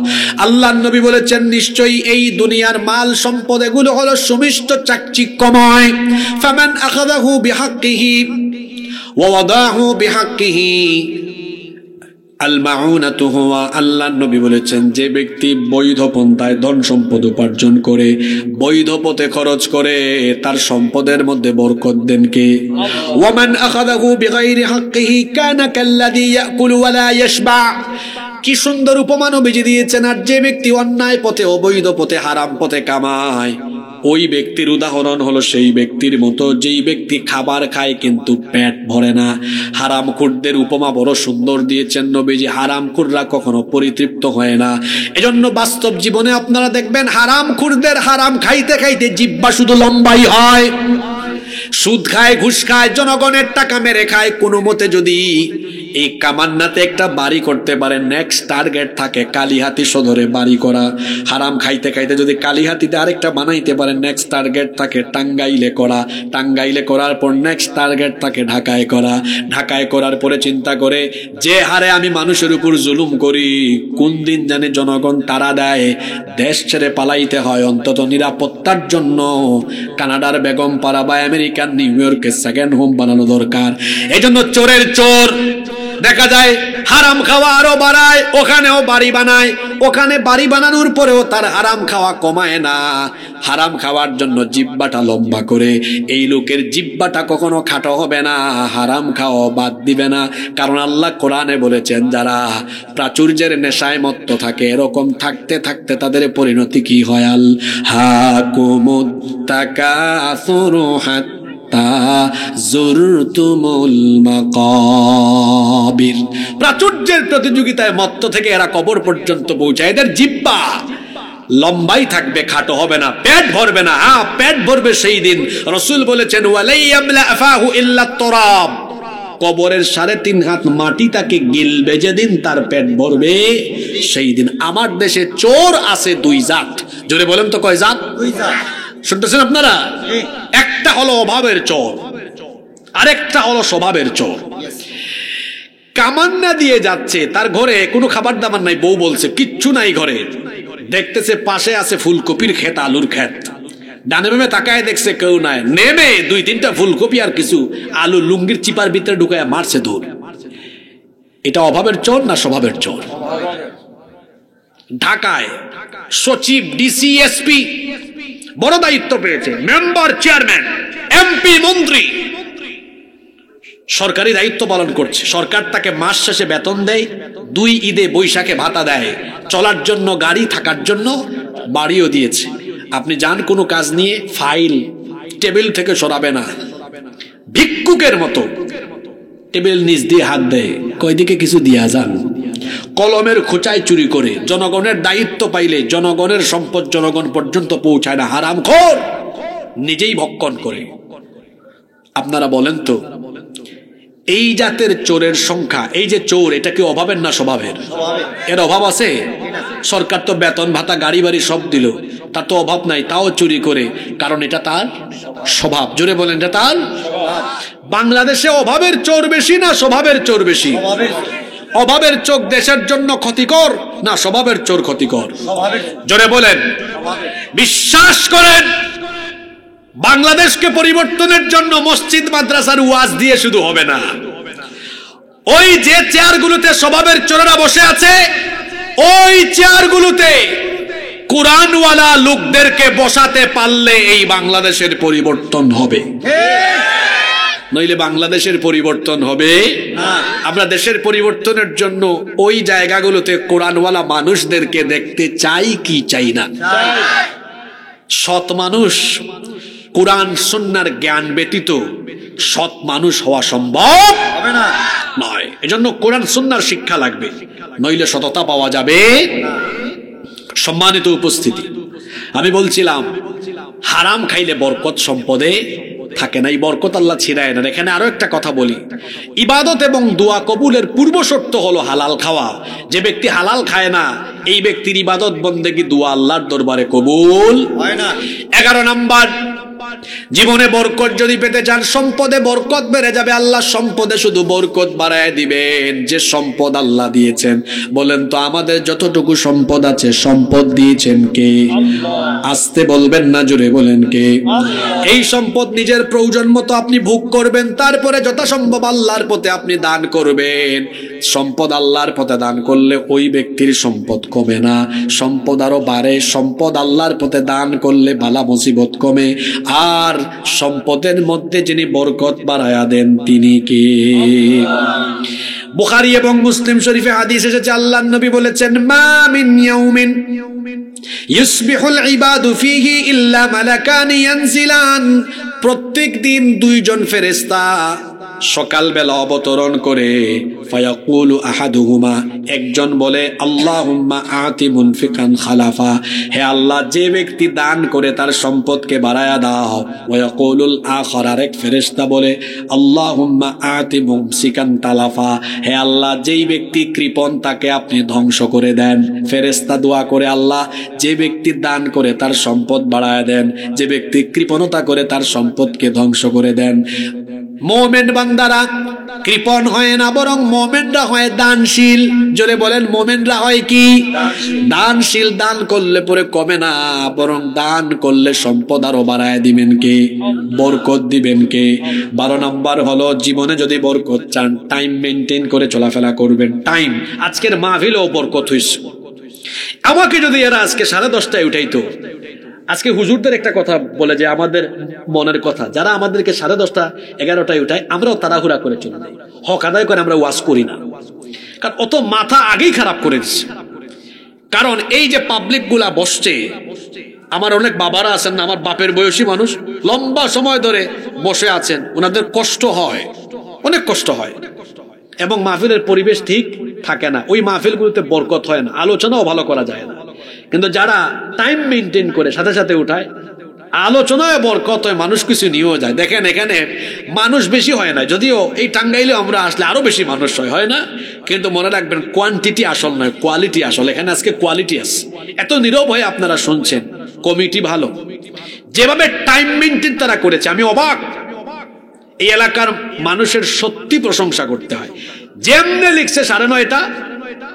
আল্লাহর নবী বলেছেন নিশ্চয়ই এই দুনিয়ার মাল সম্পদ এগুলো হলো সুমিষ্ট চাকচিক্যময়। ফামান আখাযাহু বিহাক্কিহি ওয়া ওয়াদাহু বিহাক্কিহি আল-মাউনাতু হুয়া। আল্লাহর নবী বলেছেন যে ব্যক্তি বৈধ পন্থায় ধন সম্পদ উপার্জন করে, বৈধ পথে খরচ করে, তার সম্পদের মধ্যে বরকত দেন কে? ওয়া মান আখাযাহু বিগাইরি হাক্কিহি কানা কাল্লাযী ইয়াকুলু ওয়া লা ইয়াশবা। কি সুন্দর উপমা নবীজি দিয়েছেন। আর যে ব্যক্তি অন্যায় পথে, অবৈধ পথে, হারাম পথে কামায়, ওই ব্যক্তির উদাহরণ হলো সেই ব্যক্তির মতো যেই ব্যক্তি খাবার খায় কিন্তু পেট ভরে না। হারামখোরদের উপমা বড় সুন্দর দিয়েছেন নবীজি। হারামখোররা কখনো পরিতৃপ্ত হয় না। এজন্য বাস্তব জীবনে আপনারা দেখবেন হারামখোরদের হারাম খাইতে খাইতে জিহ্বা শুধু লম্বাই হয়। সুদ খায়, ঘুষ খায়, জনগণের টাকা মেরে খায়। কোনো মতে যদি এই কামান্নাতে একটা বাড়ি করতে পারে, নেক্সট টার্গেট থাকে কালিহাতি সদরে বাড়ি করা। হারাম খাইতে খাইতে যদি কালিহাতিতে আরেকটা বানাইতে পারে, নেক্সট টার্গেট থাকে টাঙ্গাইলে করা। টাঙ্গাইলে করার পর নেক্সট টার্গেট থাকে ঢাকায় করা। ঢাকায় করার পরে চিন্তা করে যে হারে আমি মানুষের উপর জুলুম করি, কোন দিন জানে জনগণ তাড়া দেয়, দেশ ছেড়ে পালাইতে হয় অন্তত নিরাপত্তার জন্য। কানাডার বেগম পাড়া বা আমেরিকার নিউ ইয়র্কে সেকেন্ড হোম বানানো দরকার। এই জন্য চোরের চোর দেখা যায় হারাম খাওয়া আরো বাড়ায়, ওখানেও বাড়ি বানায়। ওখানে বাড়ি বানানোর পরেও তার হারাম খাওয়া কমায় না। হারাম খাওয়ার জন্য জিহ্বাটা লম্বা করে। এই লোকের জিহ্বাটা কখনো খাটো হবে না, হারাম খাওয়া বাদ দিবে না। কারণ আল্লাহ কোরআনে বলেছেন যারা প্রাচুর্যের নেশায় মত্ত থাকে, এরকম থাকতে থাকতে তাদের পরিণতি কি হয়? আল হাকুমুত তাকাসুরু হাত্তা যুরতুমুল মাকাবির। প্রাচুর্যের প্রতিযোগিতায় মত্ত থেকে এরা কবর পর্যন্ত পৌঁছায়। এদের জিহ্বা লম্বাই থাকবে, খাটো হবে না, পেট ভরবে না। পেট ভরবে সেই দিন। রাসূল বলেছেন ওয়ালাই ইয়ামলা আফাহু ইল্লা তুরাব। কবরের 3.5 হাত মাটি তাকে গিলবে যেদিন, তার পেট ভরবে সেই দিন। আমার দেশে চোর আছে 2 জাত। জোরে বলেন তো কয় জাত? 2 জাত। শুনতেছেন আপনারা? একটা হলো অভাবের চোর, আরেকটা হলো স্বভাবের চোর। কামান্না দিয়ে যাচ্ছে, তার ঘরে কোনো খাবার দাবার নাই, বউ বলছে কিচ্ছু নাই ঘরে। দেখতেছে পাশে আছে ফুলকপির ক্ষেত, আলুর ক্ষেত। ডানে বামে তাকায় দেখছে কেউ নাই, নেমে 2-3টা ফুলকপি আর কিছু আলু লুঙ্গির চিপার ভিতরে ঢুকায় মারছে দূর। এটা অভাবের চোর না স্বভাবের চোর? ঢাকায় সচিব, ডিসি, এসপি বড় দায়িত্ব পেয়েছে, মেম্বার, চেয়ারম্যান, এমপি, মন্ত্রী সরকারি দায়িত্ব পালন করছে। সরকার তাকে মাস শেষে বেতন দেয়, 2 ঈদে বৈশাখে ভাতা দেয়, চলার জন্য গাড়ি, থাকার জন্য বাড়িও দিয়েছে। আপনি যান কোনো কাজ নিয়ে, ফাইল টেবিল থেকে সরাবে না, ভিক্ষুকের মতো টেবিল নিচ দিয়ে হাত দেয়, কয়দিকে কিছু দিয়া যান। কলমের খোঁচায় চুরি করে, জনগণের দায়িত্ব পাইলে জনগণের সম্পদ জনগণ পর্যন্ত পৌঁছায় না, হারামখোর, নিজেই ভক্ষণ করে। আপনারা বলেন তো এই জাতের চোরের সংখ্যা, এই যে চোর, এটা কি অভাবের না স্বভাবের? এর অভাব আছে? সরকার তো বেতন ভাতা গাড়ি বাড়ি সব দিল, তার তো অভাব নাই, তাও চুরি করে, কারণ এটা তার স্বভাব। জোরে বলেন, এটা তার। বাংলাদেশে অভাবের চোর বেশি না স্বভাবের চোর বেশি? অভাবের চোর দেশের জন্য ক্ষতিকর না স্বভাবের চোর ক্ষতিকর? জোরে বলেন। বিশ্বাস করেন, বাংলাদেশকে পরিবর্তনের জন্য মসজিদ মাদ্রাসার ওয়াজ দিয়ে শুধু হবে না। ওই যে চেয়ারগুলোতে স্বভাবের চোরেরা বসে আছে, ওই চেয়ারগুলোতে কোরআনওয়ালা লোকদেরকে বসাতে পারলে এই বাংলাদেশের পরিবর্তন হবে, নইলে বাংলাদেশের পরিবর্তন হবে না। আমরা দেশের পরিবর্তনের জন্য ওই জায়গাগুলোতে কোরআনওয়ালা মানুষদেরকে দেখতে চাই কি চাই না? সৎ মানুষ, কোরআন সুন্নাহর জ্ঞান ব্যতীত সৎ মানুষ হওয়া সম্ভব হবে না নয়। এজন্য কোরআন সুন্নাহর শিক্ষা লাগবে, নইলে সততা পাওয়া যাবে না। সম্মানিত উপস্থিতি, আমি বলছিলাম হারাম খাইলে বরকত সম্পদে থাকে না, এই বরকত আল্লাহ ছিড়ায় না। এখানে আরো একটা কথা বলি, ইবাদত এবং দোয়া কবুলের পূর্ব শর্ত হলো হালাল খাওয়া। যে ব্যক্তি হালাল খায় না, এই ব্যক্তির ইবাদত বন্দেগী দোয়া আল্লাহর দরবারে কবুল হয় না। 11 নাম্বার, জীবনে বরকত যদি পেতে চান, সম্পদে বরকত বেড়ে যাবে, আল্লাহ সম্পদে শুধু বরকত বাড়ায় দিবেন। যে সম্পদ আল্লাহ দিয়েছেন, বলেন তো আমাদের যতটুকু সম্পদ আছে সম্পদ দিয়েছেন কে? আস্তে বলবেন না, জোরে বলেন কে? এই সম্পদ নিজের প্রয়োজন মতো আপনি ভোগ করবেন, তারপরে যথাসম্ভব আল্লাহর পথে আপনি দান করবেন। সম্পদ আল্লাহর পথে দান করলে ওই ব্যক্তির সম্পদ কমে না, সম্পদ আরো বাড়ে। সম্পদ আল্লাহর পথে দান করলে বালা মুসিবত কমে। আর সম্পদের মধ্যে যিনি বরকত বাড়ায়া দেন তিনি কে? বুখারী এবং মুসলিম শরীফে হাদিস এসেছে, আল্লাহর নবী বলেছেন, মা মিন ইয়াউমিন ইউসবিহুল ইবাদু ফীহি ইল্লা মালাকান ইয়ানজিলান। প্রত্যেক দিন দুইজন ফেরেশতা সকালবেলা অবতরণ করে, ফায়াকুলু আহাদুহুমা, একজন বলে আল্লাহুম্মা আতি মুনফিকান খালাফা, হে আল্লাহ যে ব্যক্তি দান করে তার সম্পদকে বাড়ায়া দাও। ওয়ায়াকুলুল আখার, আরেক ফেরেশতা বলে আল্লাহুম্মা আতি মুমসিকান তালাফা, হে আল্লাহ যেই ব্যক্তি কৃপণ তাকে আপনি ধ্বংস করে দেন। ফেরেশতা দোয়া করে, আল্লাহ যে ব্যক্তি দান করে তার সম্পদ বাড়ায়া দেন, যে ব্যক্তি কৃপণতা করে তার সম্পদকে ধ্বংস করে দেন। মোমেন বান্দারা কৃপণ হয় না, বরং মোমেনরা হয় দানশীল। জোরে বলেন, মোমেনরা হয় কি? দানশীল। দান করলে পরে কমে না, বরং দান করলে সম্পদ আরো বাড়ায় দিবেন কে? বরকত দিবেন কে? 12 নাম্বার হলো, জীবনে যদি বরকত চান, টাইম মেনটেন করে চলাফেরা করবেন। টাইম, আজকের মাহফিলেও বরকত হইছে। আমাকে যদি এরা আজকে 10:30টায় উঠাইতো, আজকে হুজুরদের একটা কথা বলে যে আমাদের মনের কথা, যারা আমাদেরকে 10:30, 11টায় উঠায়, আমরাও তাড়াহুড়া করে চলে যাই, হক আদায় করে আমরা ওয়াজ করি না। কারণ অত মাথা আগেই খারাপ করে দিচ্ছে। কারণ এই যে পাবলিক গুলা বসছে, আমার অনেক বাবারা আছেন না, আমার বাপের বয়সী মানুষ, লম্বা সময় ধরে বসে আছেন, ওনাদের কষ্ট হয়, অনেক কষ্ট হয়, এবং মাহফিলের পরিবেশ ঠিক থাকে না। ওই মাহফিলগুলোতে বরকত হয় না, আলোচনাও ভালো করা যায় না। কিন্তু যারা টাইম মেনটেন করে সাথে সাথে উঠায়, আলোচনায় বরকত হয়, মানুষ কিছু নিয়েও যায়। দেখেন এখানে মানুষ বেশি হয় না, যদিও এই টাঙ্গাইলে আমরা আসলে আরো বেশি মানুষ হয় না, কিন্তু মনে রাখবেন কোয়ান্টিটি আসল নয়, কোয়ালিটি আসল। এখানে আজকে কোয়ালিটি আছে। এত নীরব হয়ে আপনারা শুনছেন, কমিটি ভালো, যেভাবে টাইম মেনটেন তারা করেছে, আমি অবাক। এই এলাকার মানুষের সত্যি প্রশংসা করতে হয়। যেমনে লিখছে 9:30,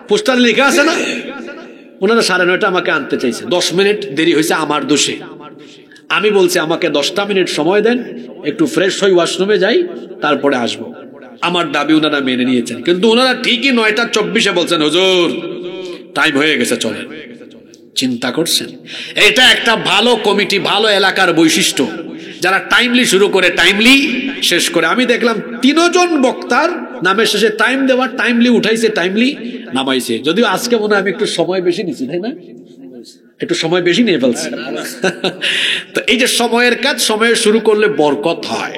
পোস্টারে লেখা আছে না, ওনারা 9:30 আমাকে আনতে চাইছে, 10 মিনিট দেরি হয়েছে আমার দোষে। আমি বলছি আমাকে 10টা মিনিট সময় দেন, একটু ফ্রেশ হই, ওয়াশরুমে যাই, তারপরে আসবো। আমার দাবি ওনারা মেনে নিয়েছেন, কিন্তু ওনারা ঠিকই 9:24 বলছেন, হুজুর টাইম হয়ে গেছে, চলেন। চিন্তা করছেন? এটা একটা ভালো কমিটি, ভালো এলাকার বৈশিষ্ট্য, যারা টাইমলি শুরু করে টাইমলি শেষ করে। আমি দেখলাম 3 জন বক্তার নামের শেষে টাইম দেওয়া, টাইমলি উঠাইছে, টাইমলি নামাইছে। যদিও আজকে মনে হয় আমি একটু সময় বেশি নিচ্ছি, তাই না? একটু সময় বেশি নিয়ে ফেলছি। তো এই যে সময়ের কাজ, সময়ে শুরু করলে বরকত হয়।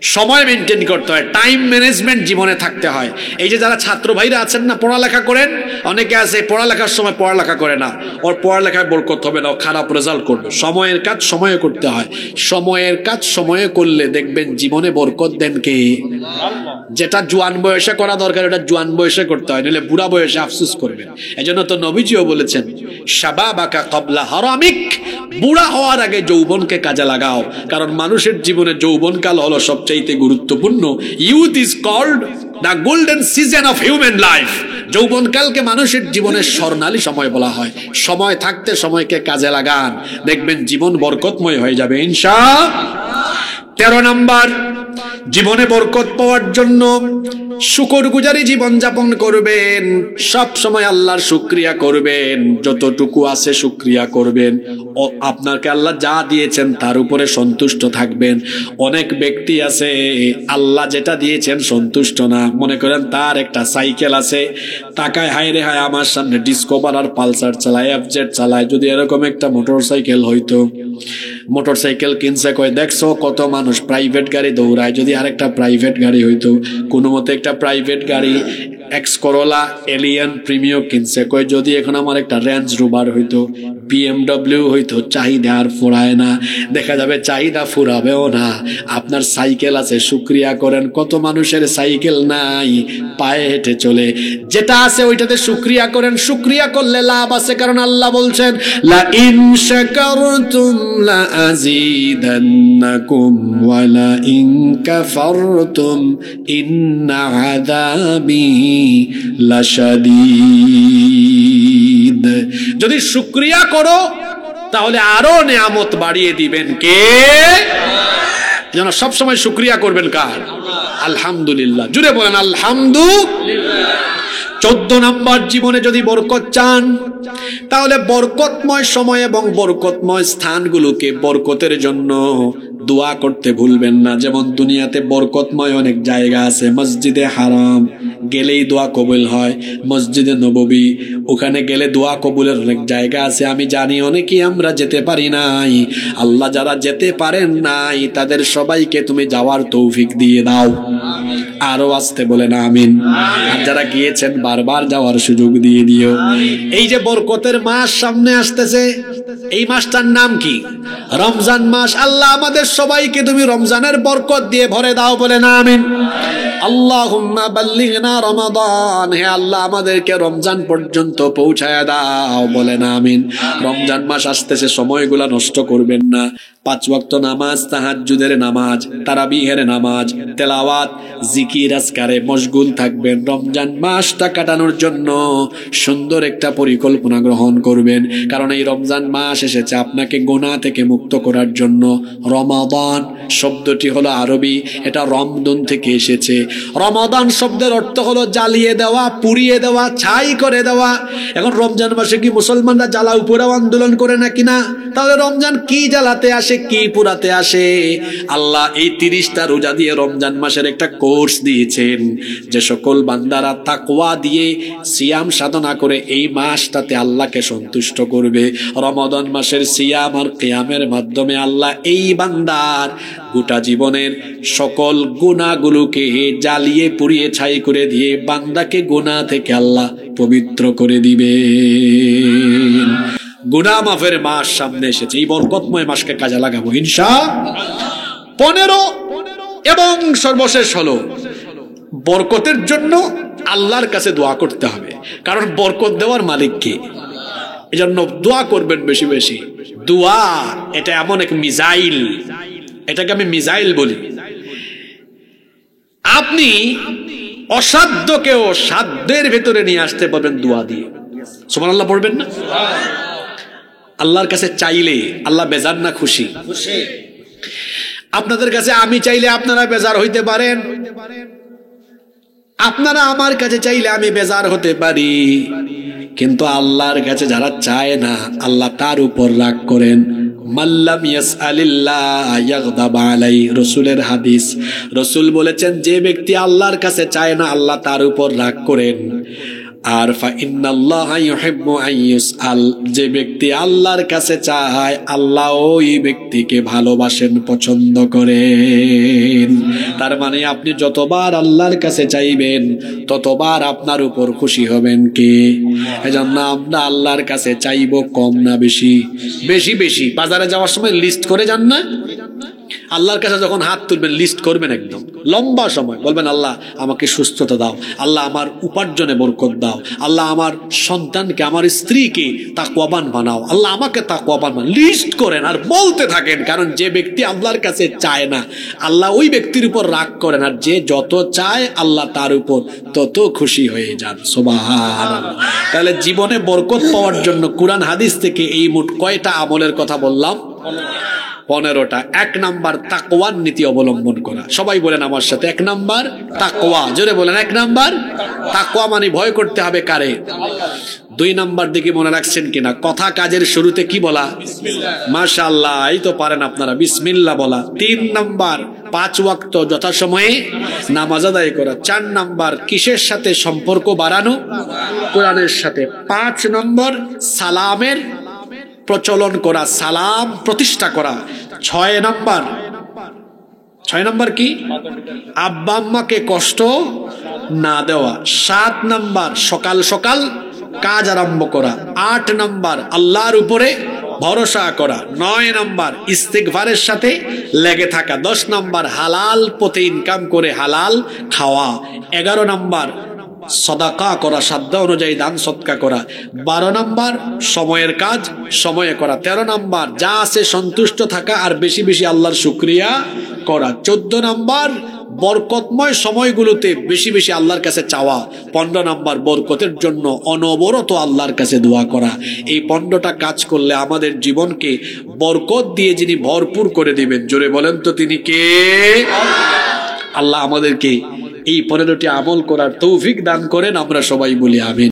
সময় মেনটেন করতে হয়, টাইম ম্যানেজমেন্ট জীবনে থাকতে হয়। এই যে যারা ছাত্র ভাইরা আছেন না, পড়ালেখা করেন, অনেকে আছে পড়ালেখার সময় পড়ালেখা করে না, ওর পড়ালেখায় বরকত হবে না, ও খারাপ রেজাল্ট করবে। সময়ের কাজ সময়ে করতে হয়, সময়ের কাজ সময়ে করলে দেখবেন জীবনে বরকত দেন কে? যেটা জোয়ান বয়সে করা দরকার এটা জোয়ান বয়সে করতে হয়, নাহলে বুড়া বয়সে আফসোস করবেন। এজন্য তো নবীজিও বলেছেন শাবাবাকা ক্বাবলা হারামিক, বুড়া হওয়ার আগে যৌবনকে কাজে লাগাও, কারণ মানুষের জীবনে যৌবনকাল হলো সবচাইতে গুরুত্বপূর্ণ। Youth is called the golden season of human life. যৌবনকালকে মানুষের জীবনের স্বর্ণালী সময় বলা হয়। সময় থাকতে সময়কে কাজে লাগান, দেখবেন জীবন বরকতময় হয়ে যাবে ইনশাআল্লাহ। 13 নম্বর, জীবনে বরকত পাওয়ার জন্য শুকরগুজারি জীবন যাপন করবেন, সব সময় আল্লাহর শুকরিয়া করবেন, যতটুকু আছে শুকরিয়া করবেন। ও আপনাকে আল্লাহ যা দিয়েছেন তার উপরে সন্তুষ্ট থাকবেন। অনেক ব্যক্তি আছে আল্লাহ যেটা দিয়েছেন সন্তুষ্ট না, মনে করেন তার একটা সাইকেল আছে, তাকায় হায় রে হায় আমার সামনে ডিসকভার আর পালসার চালায়, এফজেড চালায়, যদি এরকম একটা মোটর সাইকেল হইতো। মোটর সাইকেল কিনছে, কয় দেখছো কত মানুষ প্রাইভেট গাড়ি দৌড়ায়, যদি আরেকটা প্রাইভেট গাড়ি হইতো। কোনো মতে একটা প্রাইভেট গাড়ি এক্স করোলা এলিয়ান প্রিমিও কিনছে, কয় যদি এখন আমার একটা রেঞ্জ রোভার হইতো, বিএমডব্লিউ হইতো। চাহিদা আর ফুরায় না, দেখা যাবে চাহিদা ফুরাবেও না। আপনার সাইকেল আছে, শুকরিয়া করেন। কত মানুষের সাইকেল নাই, পায়ে হেঁটে চলে, যেটা আছে ওইটাতে শুকরিয়া করেন। শুকরিয়া করলে লাভ আছে, কারণ আল্লাহ বলছেন লা ইন শাকারতুম লা আযীদান্নাকুম ওয়া লা ইন কাফারতুম ইন্না আযাবি লাশাদীদ। যদি শুকরিয়া করো তাহলে আরো নিয়ামত বাড়িয়ে দিবেন কে? যেন সব সময় শুকরিয়া করবেন কার? আলহামদুলিল্লাহ। জুড়ে বলেন আলহামদুলিল্লাহ। 14 নম্বর, জীবনে যদি বরকত চান তাহলে বরকতময় সময় এবং বরকতময় স্থানগুলোকে বরকতের জন্য দোয়া করতে ভুলবেন না। যেমন দুনিয়াতে বরকতময় অনেক জায়গা আছে, মসজিদে হারাম গেলেই দোয়া কবুল হয়, মসজিদে নববী ওখানে গেলে দোয়া কবুলের অনেক জায়গা আছে। আমি জানি অনেকেই আমরা যেতে পারি নাই, আল্লাহ যারা যেতে পারেন নাই তাদের সবাইকে তুমি যাওয়ার তৌফিক দিয়ে দাও। আরো আসতে বলেন আমিন। আর যারা গিয়েছেন বারবার যাওয়ার সুযোগ দিয়ে দিও। এই যে বরকতের মাস সামনে আসতেছে, এই মাসটার নাম কি? রমজান মাস। আল্লাহ আমাদের সবাইকে তুমি রমজানের বরকত দিয়ে ভরে দাও, বলেন আমিন। আল্লাহুম্মা বাল্লিগনা রমাদান, হে আল্লাহ আমাদেরকে রমজান পর্যন্ত পৌঁছায় দাও, বলেন আমিন। রমজান মাস আসতেছে, সময়গুলা নষ্ট করবেন না। 5 ওয়াক্ত নামাজ, তাহাজ্জুদের নামাজ, তারাবিহের নামাজ, তেলাওয়াত, জিকির আজকারে মশগুল থাকবেন। রমজান মাসটা কাটানোর জন্য সুন্দর একটা পরিকল্পনা গ্রহণ করবেন, কারণ এই রমজান মাস এসেছে আপনাকে গুনাহ থেকে মুক্ত করার জন্য। রমাদান শব্দটি হলো আরবি, এটা রমদন থেকে এসেছে। রমাদান শব্দের অর্থ হলো জ্বালিয়ে দেওয়া, পুড়িয়ে দেওয়া, ছাই করে দেওয়া। এখন রমজান মাসে কি মুসলমানরা জ্বালাও পোড়াও আন্দোলন করে নাকি না? তাহলে রমজান কি জ্বালাতে আসে, কি পুরাতে আসে? আল্লাহ এই 30টা রোজা দিয়ে রমজান মাসের একটা কোর্স দিয়েছেন, যে সকল বান্দারা তাকওয়া দিয়ে সিয়াম সাধনা করে এই মাসটাতে আল্লাহকে সন্তুষ্ট করবে, রমাদান মাসের সিয়াম আর কিয়ামের মাধ্যমে আল্লাহ এই বান্দার গোটা জীবনের সকল গুনাহগুলোকে জ্বালিয়ে পুড়িয়ে ছাই করে দিয়ে বান্দাকে গুনাহ থেকে আল্লাহ পবিত্র করে দিবে। গুনাহ মাফের মাস সামনে এসেছে, এই বরকতময় মাসকে কাজে লাগাবো ইনশাআল্লাহ। 15 এবং সর্বশেষ হলো বরকতের জন্য আল্লাহর কাছে দোয়া করতে হবে, কারণ বরকত দেওয়ার মালিক কে? এজন্য দোয়া করবেন বেশি বেশি। দোয়া এটা এমন এক মিসাইল, এটাকে আমি মিসাইল বলি। আপনি অসাধ্যকেও সাধ্যের ভেতরে নিয়ে আসতে পারবেন দোয়া দিয়ে। সুবহানাল্লাহ পড়বেন না? আল্লাহর কাছে চাইলে আল্লাহ বেজার না খুশি? আপনাদের কাছে আমি চাইলে আপনারা বেজার হইতে পারেন, আপনারা আমার কাছে চাইলে আমি বেজার হতে পারি, কিন্তু আল্লাহর কাছে যারা চায় না আল্লাহ তার উপর রাগ করেন। মাল্লাম ইয়াসআলিল্লাহ ইয়াগদাব আলাইহি, রাসূলের হাদিস। রাসূল বলেছেন যে ব্যক্তি আল্লাহর কাছে চায় না আল্লাহ তার উপর রাগ করেন। আর ফাইন্নাল্লাহা ইউহিব্বু আন ইউসআল, যে ব্যক্তি আল্লাহর কাছে চায় আল্লাহ ওই ব্যক্তিকে ভালোবাসেন, পছন্দ করেন। তার মানে আপনি যতবার আল্লাহর কাছে চাইবেন ততবার আপনার উপর খুশি হবেন কে? এজন্য আমরা আল্লাহর কাছে চাইবো কম না বেশি? বেশি বেশি। বাজারে যাওয়ার সময় লিস্ট করে যান না? আল্লাহর কাছে যখন হাত তুলবেন লিস্ট করবেন একদম লম্বা সময়, বলবেন আল্লাহ আমাকে সুস্থতা দাও, আল্লাহ আমার উপার্জনে বরকত দাও, আল্লাহ আমার সন্তানকে, আমার স্ত্রীকে তাকওয়াবান বানাও, আল্লাহ আমাকে তাকওয়াবান বানাও। লিস্ট করেন আর বলতে থাকেন। কারণ যে ব্যক্তি আল্লাহর কাছে চায় না আল্লাহ ওই ব্যক্তির উপর রাগ করেন, আর যে যত চায় আল্লাহ তার উপর তত খুশি হয়ে যান। সুবহানাল্লাহ। তাহলে জীবনে বরকত পাওয়ার জন্য কোরআন হাদিস থেকে এই মোট কয়টা আমলের কথা বললাম? 15টা। 1 নাম্বার তাকওয়ার নীতি অবলম্বন করা। সবাই বলেন আমার সাথে, 1 নাম্বার তাকওয়া। জোরে বলেন, 1 নাম্বার তাকওয়া মানে ভয় করতে হবে কারে? 2 নাম্বার দিকে মনে রাখছেন কিনা? কথা কাজের শুরুতে কি বলা? মাশাআল্লাহ, এই তো পারেন আপনারা, বিসমিল্লাহ বলা। 3 নাম্বার 5 ওয়াক্ত যথাসময়ে নামাজ আদায় করা। 4 নাম্বার কিসের সাথে সম্পর্ক বাড়ানো? কোরআনের সাথে। 5 নম্বর সালামের প্রচলন করা, সালাম প্রতিষ্ঠা করা। 6 নাম্বার কি? আব্বা আম্মাকে কষ্ট না দেওয়া। 7 নাম্বার সকাল সকাল কাজ আরম্ভ করা। 8 নাম্বার আল্লাহর উপরে ভরসা করা। 9 নাম্বার ইস্তিগফারের সাথে লেগে থাকা। 10 নাম্বার হালাল পথে ইনকাম করে হালাল খাওয়া। 11 নাম্বার সাদাকা করা, সাধ্য অনুযায়ী দান সদকা করা। 12 নাম্বার সময়ের কাজ সময়ে করা। 13 নাম্বার যা আছে সন্তুষ্ট থাকা আর বেশি বেশি আল্লাহর শুকরিয়া করা। 14 নাম্বার বরকতময় সময়গুলোতে বেশি বেশি আল্লাহর কাছে চাওয়া। 15 নাম্বার বরকতের জন্য অনবরত আল্লাহর কাছে দোয়া করা। এই 15টা কাজ করলে আমাদের জীবনকে বরকত দিয়ে যিনি ভরপুর করে দিবেন, জোরে বলেন তো তিনি কে? আল্লাহ আমাদেরকে এই 15টি আমল করার তৌফিক দান করেন। আমরা সবাই বলি আমিন।